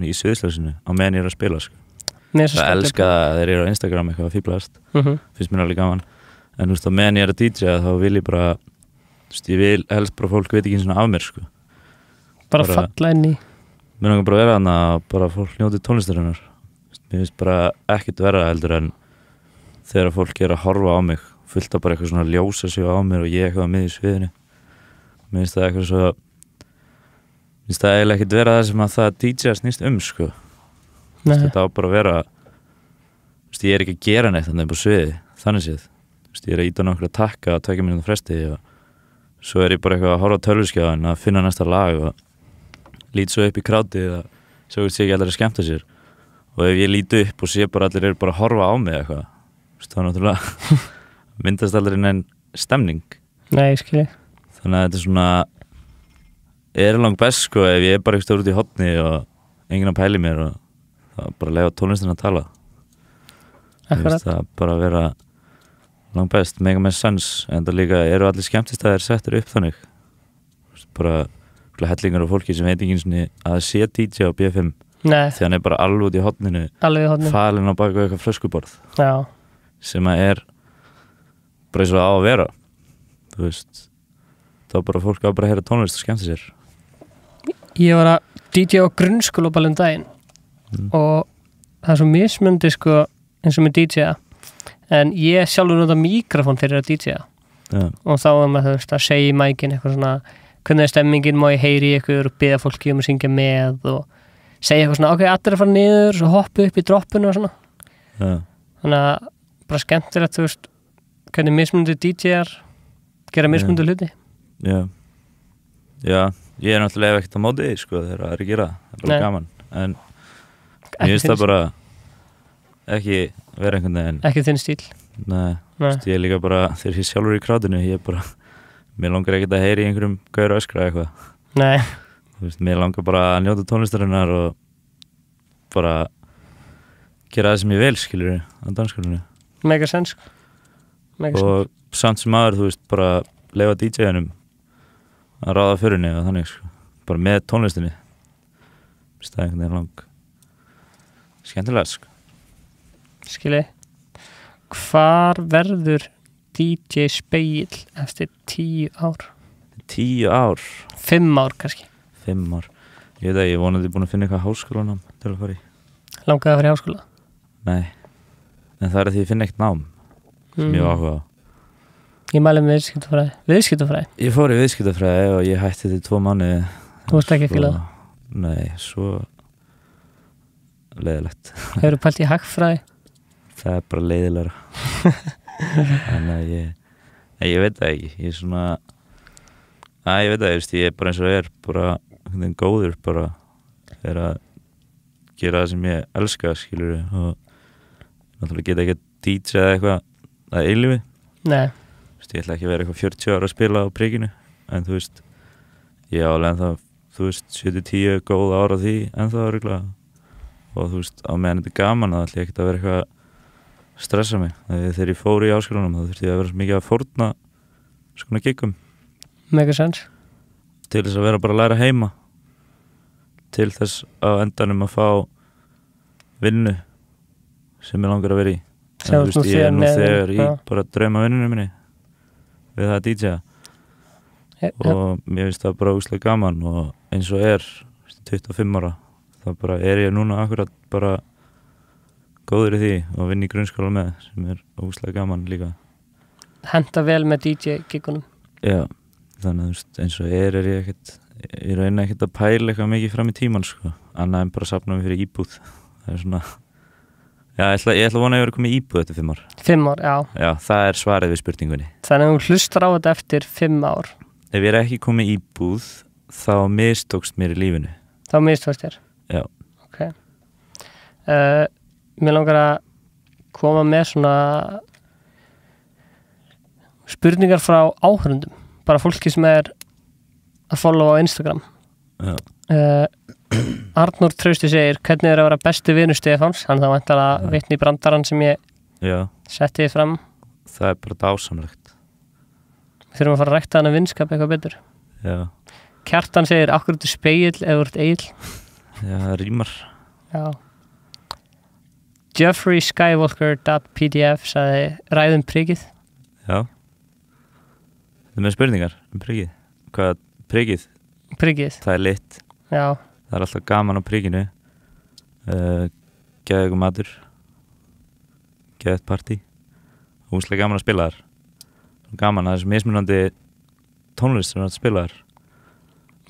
í sviðsljósinu á meðan ég er að spila, sko. Það elska að þeir eru á Instagram eitthvað að fíblast, finnst mér alveg gaman, en á meðan ég er að DJ þá vil ég bara, ég vil helst bara fólk veit ekki svona af mér, sko. Bara falla inn í. Mér langar bara að vera þarna að bara fólk njóti tónlistarinnar. Mér finnst bara ekkert verra heldur en þegar fólk að horfa á mig, fullt af bara eitthvað svona ljósa sig á mér og ég eitthvað með í sviðinu. Mér finnst það eitthvað svo, mér finnst það eiginlega ekkert vera það sem að það DJ snýst sko. Þetta á bara að vera, ég er ekki að gera neitt þannig á sviði, þannig séð. Ég er að íta nokkra takka að 2 mínútur fresti og svo er ég bara eitthvað að horfa á tölvuskjáin að finna næsta lag og lít svo upp í krátið og svo sé ekki allir að skemmta sér og ef ég lít upp og sé bara allir eru bara að horfa á mig eitthvað þá náttúrulega myndast allir inn en stemning. Nei, ég skilji. Þannig að þetta er svona er langt best sko ef ég er bara eitthvað út í hotni og enginn að pæli mér og það bara leiða tónlistin að tala. Akkurat. Það bara vera langt best, mega með sens en það líka eru allir skemmtistæðir settir upp þannig bara hellingar af fólki sem veit ekki einu að sé DJ á B5 því hann er bara alveg út í hotninu falinn á baka eitthvað flöskuborð sem að er bara eins og á að vera þú veist þá bara fólk á bara að heyra tónlist og skemmta sér. Ég var að DJ á grunnskólaball daginn og það er svo mismundi sko eins og með DJ-a en ég sjálfur nota mikrofón fyrir að DJ-a og þá var maður að segja í mækin eitthvað svona hvernig er stemmingin, má ég heyri í ykkur og biðja fólki að syngja með og segja eitthvað svona, ok, allir að fara niður og hoppa upp í droppinu og svona þannig að bara skemmtilegt þú veist, hvernig mismunandi DJ-ar gera mismunandi hluti. Já, ég er náttúrulega ekkert á móti sko þegar það er að gera það er bara gaman en ég finnst það bara ekki vera einhvern veginn ekki þinn stíl. Nei. Ég er líka bara þegar ég sjálfur í krátinu ég er bara mér langar ekkert að heyri í einhverjum gaur öskra eitthvað. Nei. Þú veist, mér langar bara að njóta tónlistarinnar og bara gera það sem ég vil, skilur á dansskólinu. Mega sens. Og samt sem aður, þú veist, bara leyfa DJ-unum að ráða fyrir henni og þannig, sko. Bara með tónlistinni. Það er einhvern veginn lang skemmtilega, sko. Skilji. Hvar verður DJ Spegill eftir 10 ár? 10 ár? 5 ár kannski. 5 ár. Ég veit að ég vonandi búin að finna eitthvað háskólanám til að fara í. Langaði að fara í háskóla? Nei. En það er að því ég finna eitt nám sem ég var áhuga á. Ég mæli með viðskiptafræði. Viðskiptafræði? Ég fór í viðskiptafræði og ég hætti til 2 mánuði. Þú varst ekki að fíla það? Nei, svo leiðilegt. Hefurðu pælt í hagfræði? Það er bara leiðilegra. Þannig að ég veit það ekki. Ég er svona ég veit það, ég er bara eins og ég er bara góður bara er að gera það sem ég elska, skilur og náttúrulega geta ekki að DJ eða eitthvað að eilífi. Nei. Ég ætla ekki að vera eitthvað 40 ára að spila á prikinu en þú veist, ég álega ennþá, þú veist, 7-10 góð ára því ennþá örugglega og þú veist, á meðan þetta er gaman þá ætla ég ekkert að vera eitthvað að stressa mig. Þegar ég fór í háskólanum þá þurfti ég að vera svo mikið að fórna svona giggum. Mega sens. Til þess að vera bara að læra heima. Til þess á endanum að fá vinnu sem ég langar að vera í. En þú veist, ég er nú þegar í bara drauma vinnunum minni við það að DJ-a og mér finnst það bara ógeðslega gaman og eins og er 25 ára þá bara er ég núna akkurat bara góður í því og vinn í grunnskóla með sem er ógeðslega gaman líka. Henta vel með DJ-giggunum? Já, þannig að þú veist, eins og er ég ekkert ég reyna ekkert að pæla eitthvað mikið fram í tíman sko, annað en bara safna mig fyrir íbúð. Það er svona ég ætla að vona að ég verið komið í íbúð eftir 5 ár. 5 ár, já. Já, það er svarið við spurningunni. Þannig að þú hlustar á þetta eftir 5 ár. Ef ég er ekki komið í íbúð, þá mistókst mér í lífinu. Þá mistókst þér? Já. Ok. Mér langar að koma með svona spurningar frá áhörundum. Bara fólki sem er að followa á Instagram. Já. Arnór Trausti segir hvernig er að vera besti vinur Stefáns, hann þá væntanlega vitni í brandarann sem ég setti þið fram. Það er bara dásamlegt. Við þurfum að fara að rækta hann að vinskap eitthvað betur. Já. Kjartan segir akkur út í Spegill eða úr Egill. Já, það rýmar. Já. Jeffrey Skywalker.pdf sagði ræðum prikið. Já. Það með spurningar prikið. Hvað prikið? Priggið, það lit, já, það alltaf gaman á prigginu, geða ykkur matur, geða eitt partí, húslega gaman að spila þar, gaman, það er svo mismunandi tónlist sem er að spila þar.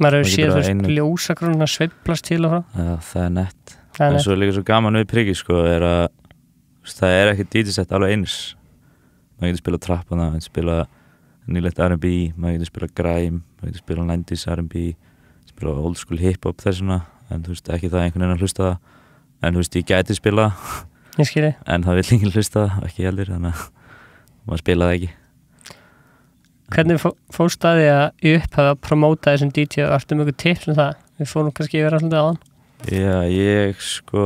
maður hefur Það séð getur þú einu- ljósakrona sveiflast til og frá. Já, það er nett. Það er En nett. svo er líka svo gaman við priggið sko, er að þú veist, það er ekki DJ-sett alveg eins. Maður getur spila trappana, maður getur spila nýlegt R&B, maður getur spila grime, maður getur spila 90s R&B, spila old school hip-hop þessuna, en þú veist, ekki það einhvern veginn að hlusta það. En þú veist, ég gæti spila það, Ég skilji. en það vill enginn hlusta það, ekki heldur, þannig að maður spila það ekki. Hvernig fórst að því að í upphæðu að promóta þessum DJ og ertu mjög tips um það? Við fórum kannski yfir alltaf aðan. Já, ég sko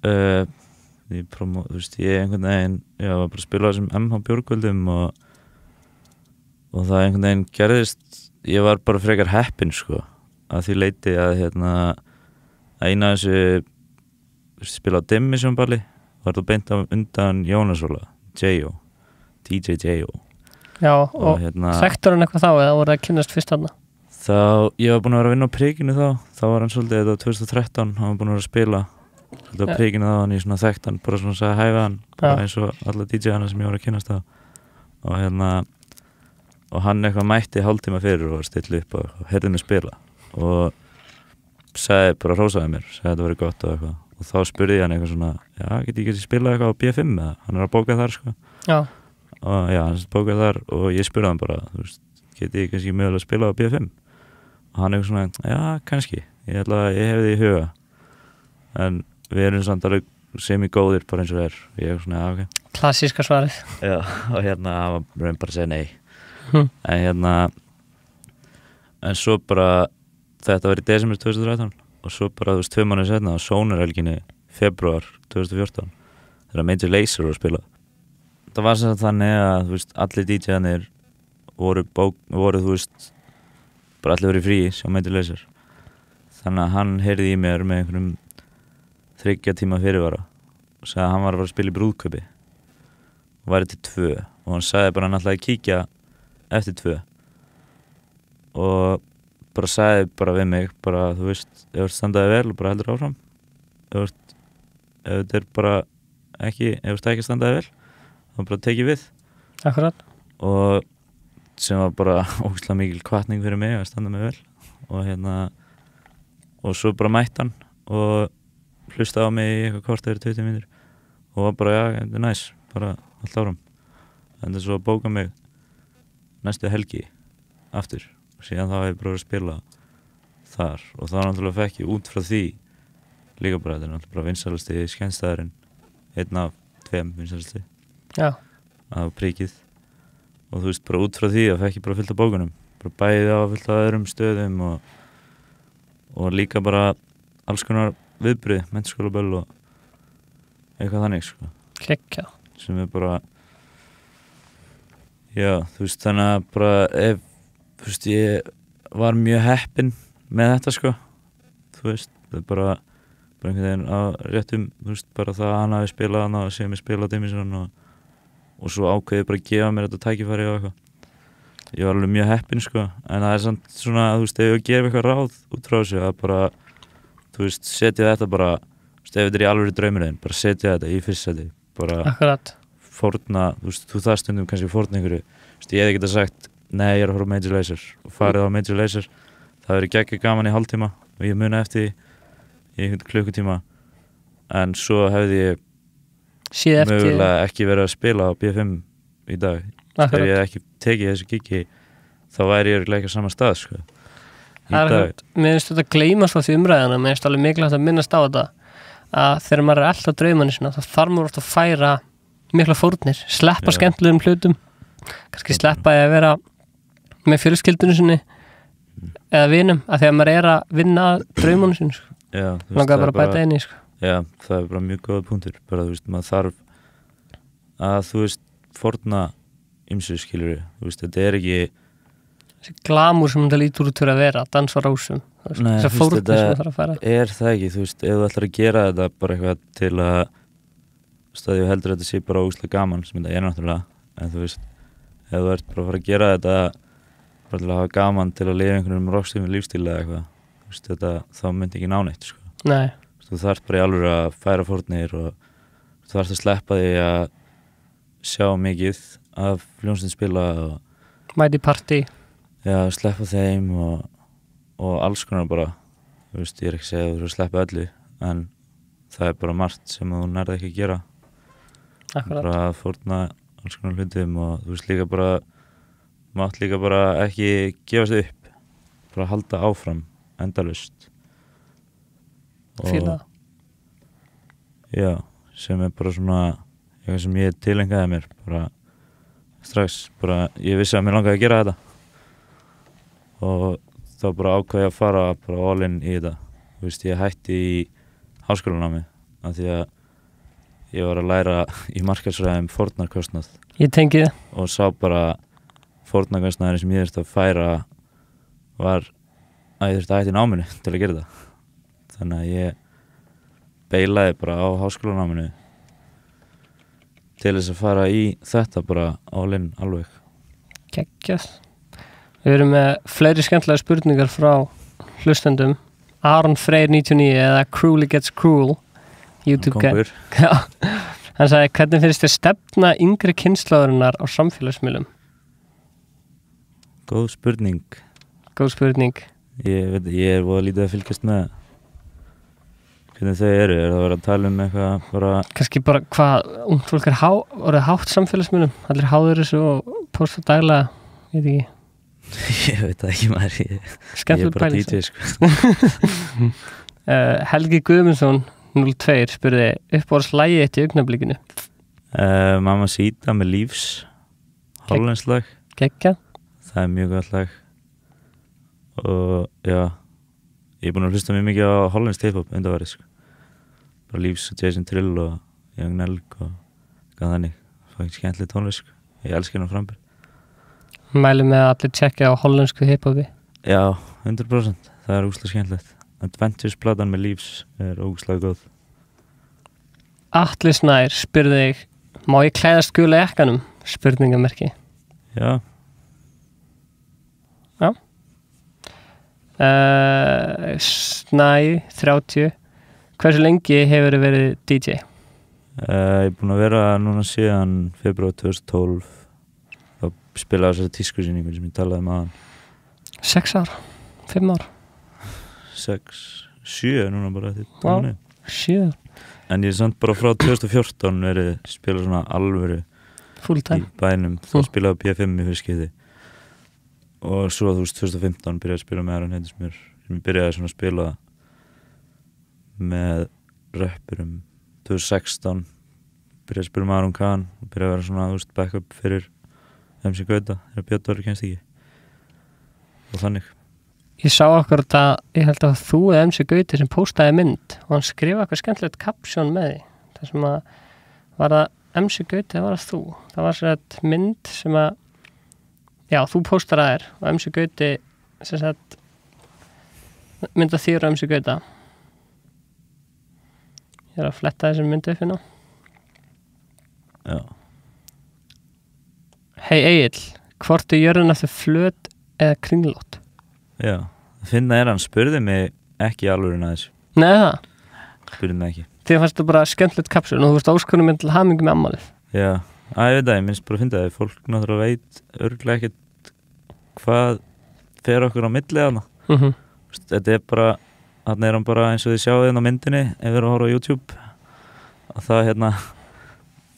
þú veist, ég einhvern veginn var bara að spila þessum MH Björgvöldum og það einhvern veginn gerðist, ég var bara frekar heppinn sko, að því leiti að eina af þessu þú veist, spila á Dimmission balli, var það beint á undan Jónasóla, J.O. DJ J.O. Já, og þekktur hann eitthvað þá eða voru það að kynnast fyrst þarna? Þá, ég var búinn að vera að vinna á prikinu þá var hann svolítið, þetta var 2013, hann var búinn að vera að spila svolítið á prikinu þá, hann ég svona þekkt hann, bara svona sagði hæfi hann, bara eins og alla DJ-ana sem ég var að kynnast þá og hann eitthvað mætti hálftíma fyrir og stilla upp og heyrði mig spila og sagði, bara hrósaði mér, sagði að þetta verið gott og eitthvað og þá spurði ég hann eitthvað svona, já, geti ég spilað eitthvað á B5 eða, hann er að bóka þar sko Já. Og já, hann bókaði þar og ég spurði hann bara, þú veist, geti ég kannski mögulega að spila á B5 og hann eitthvað svona, já, kannski ég hefði því í huga en við erum samt alveg semi-góðir bara eins og er ég eitthvað svona, já, ok Klassíska svarið. Já, og hann var bara að segja nei Hm. en svo bara þetta var í desember 2013 og svo bara, þú veist, 2 mánuðir seinna á Sónarhelginni februar 2014 þegar Major Lazer var að spila það var sem sagt þannig að, þú veist, allir DJ-anir voru, þú veist bara allir verið frí sjá Major Lazer þannig að hann heyrði í mér með einhverjum 3 tíma fyrirvara og sagði að hann var að fara að spila í brúðkaupi og væri til 2 og hann sagði bara hann ætlaði að kíkja eftir 2 og bara sagði bara við mig bara, þú veist, ef þú standaði vel og bara heldur áfram ef þetta er bara ekki ef þú ekki standaði vel þá bara tekið við Akkurat. og sem var bara ógeðslega mikil hvatning fyrir mig að standa mig vel og og svo bara mætti hann og hlustaði á mig í eitthvað kort yfir 20 mínútur og var bara, já, þetta er næs bara allt áfram en það svo að bóka mig næstu helgi aftur og síðan þá hef ég bara verið að spila þar og þá náttúrulega fekk ég út frá því líka bara, þetta er náttúrulega bara vinsælasti skemmstæðurinn 1 af 2 vinsælasti Já. af prikið og þú veist, bara út frá því að fekk ég bara fullt af bókunum bara bæði á fullt af öðrum stöðum og líka bara alls konar viðbrið, mennskólaböll og eitthvað þannig sko Klikka. sem er bara já, þú veist, þannig að bara þú veist, ég var mjög heppinn með þetta sko þú veist, það er bara einhvern veginn á réttum, þú veist, bara það að hann hafi spilað hann og séð mig spila á Dimmission og svo ákveði bara að gefa mér þetta tækifæri og eitthvað ég var alveg mjög heppinn sko en það er samt svona, þú veist, ef ég gef eitthvað ráð út frá þessu að bara, þú veist, setja þetta bara, þú veist, ef þetta er í alveg draumurinn, bara setja þetta í fyrst seti bara Akkurat. fórna, þú veist, þú það stundum kannski fórna einhverju, þú veist, ég hefði getað sagt nei, ég er að horfa á Major Lazer og farið á Major Lazer, það verið geggjuð gaman í hálftíma og ég muna eftir í einhvern klukkutíma en svo hefði ég Síð eftir. mögulega ekki verið að spila á B5 í dag ef ég hef ekki tekið þessu gigi þá væri ég ekki á sama stað sko í Það er dag. hægt, mér finnst þetta að gleymast á því umræðina, mér finnst alveg mikilvægt að minnast á þetta að þegar maður er alltaf draumanir sinna þá þarf maður oft að færa mikla fórnir, sleppa Já. skemmtilegum hlutum kannski sleppa að vera með fjölskyldunum sinni eða vinum, að þegar maður er að vinna að draumanum sinni, sko. Já, þú veist, Langar það bara er að bæta inn í, sko. Já, það er bara mjög góða punktur bara, þú veist, maður þarf að, þú veist, fórna ymsu skilur, þú veist, þetta er ekki Þessi glamúr sem þetta lítur út fyrir að vera, dans á rásum, Nei, þessar þú veist, fórnir sem þetta það þarf að færa. er það ekki, þú veist, ef þú ætlar að gera þetta bara eitthvað til að staðið heldur þetta sé bara ógeðslega gaman sem þetta er náttúrulega, en þú veist ef þú ert bara að fara að gera þetta bara til að hafa gaman til að lifa einhvern rockstífum lífstíl eða eitthvað, þú veist, þetta þá myndi ekki ná neitt, sko. Nei. Þú þarft bara í alvöru að færa fórnir og þú þarft að sleppa því að sjá mikið af hljómsveitum spila og mæti partí. Já, sleppa þeim og alls konar bara, þú veist, ég er ekki að segja að þú þurfir að sleppa öllu, en það er bara margt sem þú nærði ekki að gera. Akkurat. Bara að fórna alls konar hlutum og þú veist líka bara, mátt líka bara ekki gefast upp, bara halda áfram endalaust. Fíla það. Já, sem er bara svona eitthvað sem ég tilengaði mér, bara strax, bara ég vissi að mér langaði að gera þetta og þá bara ákvað ég að fara bara all in í þetta. Þú veist, ég hætti í háskólanámi af því að ég var að læra í markaðsfræði fórnarkostnað. Ég tengi það. Og sá bara fórnarkostnaðurinn sem ég þurfti að færa var að ég þurfti að hætta í náminu til að gera það. Þannig að ég beilaði bara á háskólanáminu til þess að fara í þetta bara all in alveg. Geggjað. Við erum með fleiri skemmtilega spurningar frá hlustendum. Aron Freyr 99 eða Cruelly Gets Cruel YouTube Kongur. Já. Hann sagði, hvernig finnst þér stefna yngri kynslóðurinnar á samfélagsmiðlum? Góð spurning. Góð spurning. Ég er voða lítið að fylgjast með hvernig þau eru. Er það að vera að tala um eitthvað bara... Kannski bara hvað ungt fólk er orðið hátt samfélagsmiðlum. Allir háður þessu og posta daglega, ég veit ekki. Ég veit það ekki maður. Ég er bara DJ, sko. Helgi Guðmundsson 02 spurði uppáhaldslægi eitt í augnablikinu. Mamma Sita með Lífs, hollenskt lag. Geggjað. Það er mjög gott lag. Og já, ég er búin að hlusta mjög mikið á hollenskt hip-hop undanfarið, sko. Bara Lífs og Jason Trill og Young Nelk og eitthvað þannig. Það er ekki skemmtileg tónlist, sko. Ég elska hennar frambyrð. Mælum með að allir tjekka á hollensku hip-hopi. Já, 100%. Það er ógeðslega skemmtilegt. Adventures-platan með Lífs er ógeðslega góð. Atli Snær spurði þig, má ég klæðast gula jakkanum? Spurningamerki. Já. Já. Snæ 30. Hversu lengi hefur þið verið DJ? Ég er búin að vera núna síðan febrúar 2012. Þá spilaði þessari tískusýningu sem ég talaði um aðan. 6 ár? 5 ár? 6, 7 núna bara þetta. Wow, 7. En ég er samt bara frá 2014 verið spila svona alvöru full time í bænum. Þá spilaði P5 í fyrst skipti. Og svo 2015 byrjaði að spila með Aron Heitismjör sem ég byrjaði svona að spila með rappurum. 2016 byrjaði að spila með Aron Kahn og byrjaði að vera svona backup fyrir MC Gauta þegar Björn Dóri kemst ekki og þannig. Ég sá okkur þetta, ég held að þú eða MC Gauti sem postaði mynd og hann skrifaði eitthvað skemmtilegt caption með því. Það sem að var það MC Gauti eða var það þú? Það var sér mynd sem að já, þú postar að þér og MC Gauti sem sagt mynda þér og MC Gauta. Ég er að fletta þessum myndu upp hérna. Já. Hei Egill, hvort er jörðin eftir flöt eða kringlótt? Já, finna hann spurði mig ekki alveg þessu. Nei það? Spurði mig ekki. Þið fannst þú bara skemmtilegt kapsul og þú veist áskonum minn til hamingi með ammálið. Já, ég veit það, ég minnst bara að finna það. Fólk náttúrulega veit örugglega ekkert hvað fer okkur á milli þarna. Þetta er bara, þarna er hann bara eins og þið sjáðu hérna á myndinni ef við erum að horfa á YouTube. Og það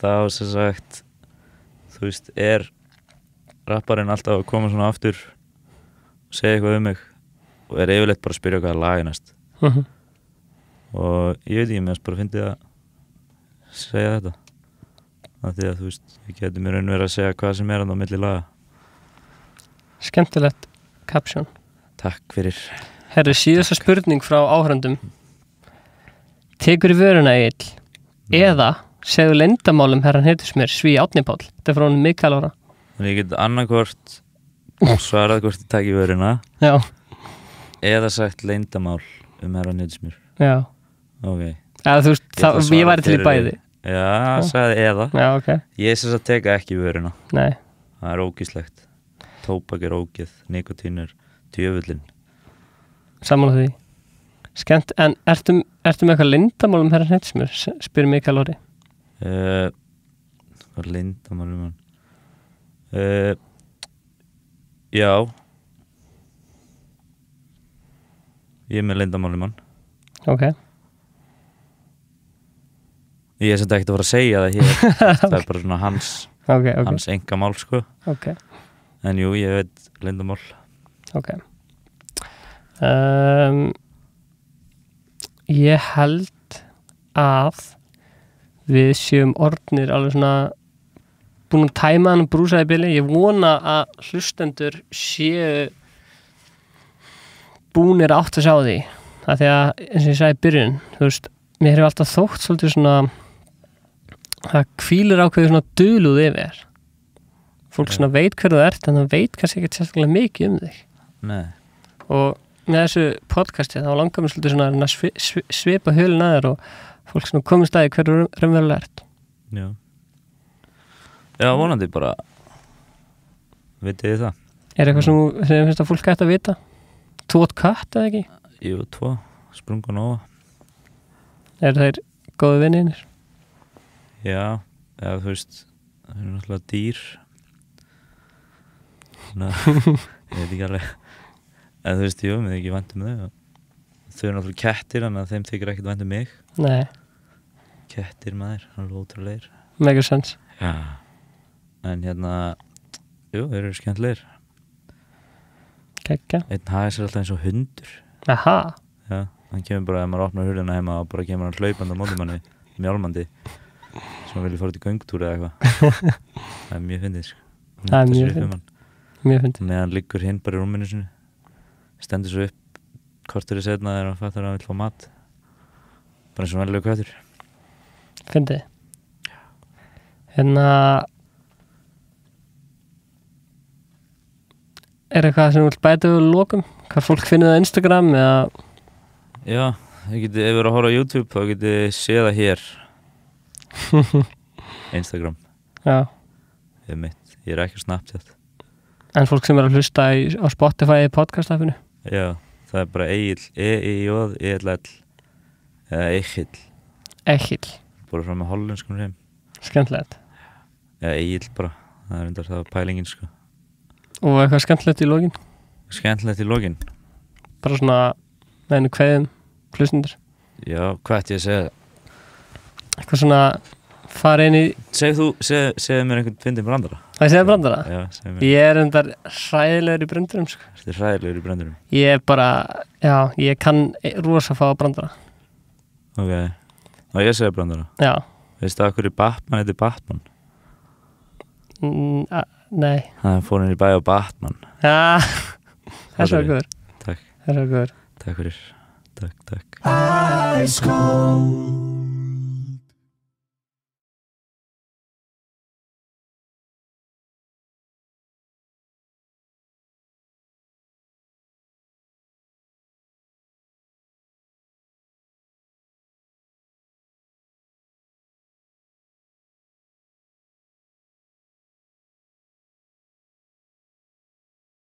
það sem sagt, þú veist, er rapparinn alltaf að koma svona aftur og segja eitthvað um mig og er yfirleitt bara að spyrja hvað lag er næst. Og ég veit ekki, mér bara fyndið að segja þetta. Því að þú veist, ég geti mér raun verið að segja hvað sem er hann á milli laga. Skemmtilegt caption. Takk fyrir. Herri, síðasta spurning frá áhörendum. Tekur í vöruna Egill eða segðu leyndamálum herran Heitismjör Sví Árni Páll? Þetta er frá honum Mikael Ára. Þannig ég get annarkvort svarað hvort ég taki vöruna. Já. Eða sagt leyndamál herran Heitismjör. Já. Ok. Eða þú veist, ég væri til í bæði. Já, sagði eða. Já, ok. Ég að teka ekki vöruna. Nei. Það er ógíslegt. tóbak ógeð, nikotín djöfullinn. Sammála því. Skemmt, en ertu með eitthvað leyndarmál herra Hnetusmjör, spyr Mikael Orri. Hvað leyndarmál hann? Já. Ég með leyndarmál hann. Ok. Ég sem þetta ekkert að fara að segja það hér. Það bara svona hans engamál, sko. Ok. En jú, ég veit leyndarmál. Ok. Ég held að við séum orðnir alveg svona búin að tæma hann brúsa í bili. Ég vona að hlustendur séu búnir átt að sjá því. Það því að, eins og ég sagði í byrjun, þú veist, mér hefur alltaf þótt svolítið svona, það hvílir ákveðið svona dulúð yfir. Fólk svona veit hver þú ert, en það veit kannski ekki sérstaklega mikið þig. Nei. Og með þessu podcasti þá langar mér svolítið svona að svipa hulun að þér og fólk svona komið staði hver þú raunverulega ert. Já. Já, vonandi bara vitið þið það. Er eitthvað sem finnst að fólk ætti að vita? Þú átt kött eða ekki? Jú, 2, Sprung og Nóa. Er þeir góðu vinninir? Já, eða þú veist, það náttúrulega dýr. Ná, ég veit ekki alveg. En þú veist, jú, mér ekki vænt þau. Þau náttúrulega kettir, þannig að þeim þykir ekkert vænt mig. Nei. Kettir maður, hann ótrúlegir. Mega sens. Já. En jú, þeir eru skemmtlegir. Kekja. Einn hagis alltaf eins og hundur. Aha. Já, hann kemur bara, ef maður opnar hurðina heima og bara kemur hann hlaupandi á móti manni, mjálmandi, sem hann vilja fara til göngutúr eða eitthvað. Það er mjög fyndið, sko. Það er mjög fyndið. Mjög fyndið. Meðan hann liggur hinn bara í rúminu sinu, stendur svo upp, kortur seinna þegar hann fattar að hann vill fá mat. Bara eins og venjulegur köttur. Fyndið. Er eitthvað sem þú vilt bæta við lokum? Hvað fólk finnir það á Instagram eða? Já, ef við erum að horfa á YouTube þá getið séð það hér. Instagram. Já. Ég er ekki á Snapchat. En fólk sem að hlusta á Spotify podcast-appinu? Já, það er bara Egill, E-I-J-E-L-L eða Egill. Egill. Bara frá með hollenskum hreim. Skemmtilegt. Já, Egill bara, það var pælingin, sko. Og eitthvað skemmtilegt í lokin? Skemmtilegt í lokin? Bara svona með einu kveðum hlustendur. Já, hvað ætti ég að segja? Eitthvað svona fara inn í... Segðu mér einhvern fyndin brandara. Það ég segja brandara? Já, segðu mér. Ég er endar hræðilegur í brandurum, sko. Þetta er hræðilegur í brandurum? Ég er bara, já, ég kann rosa fá brandara. Ok, og ég segja brandara? Já. Veistu að hverju Batman heitir Batman? Nei. Það fór inn í bæ á Batman. Já, það er svo góður. Takk. Það er svo góður. Takk fyrir. Takk. Ice Cold.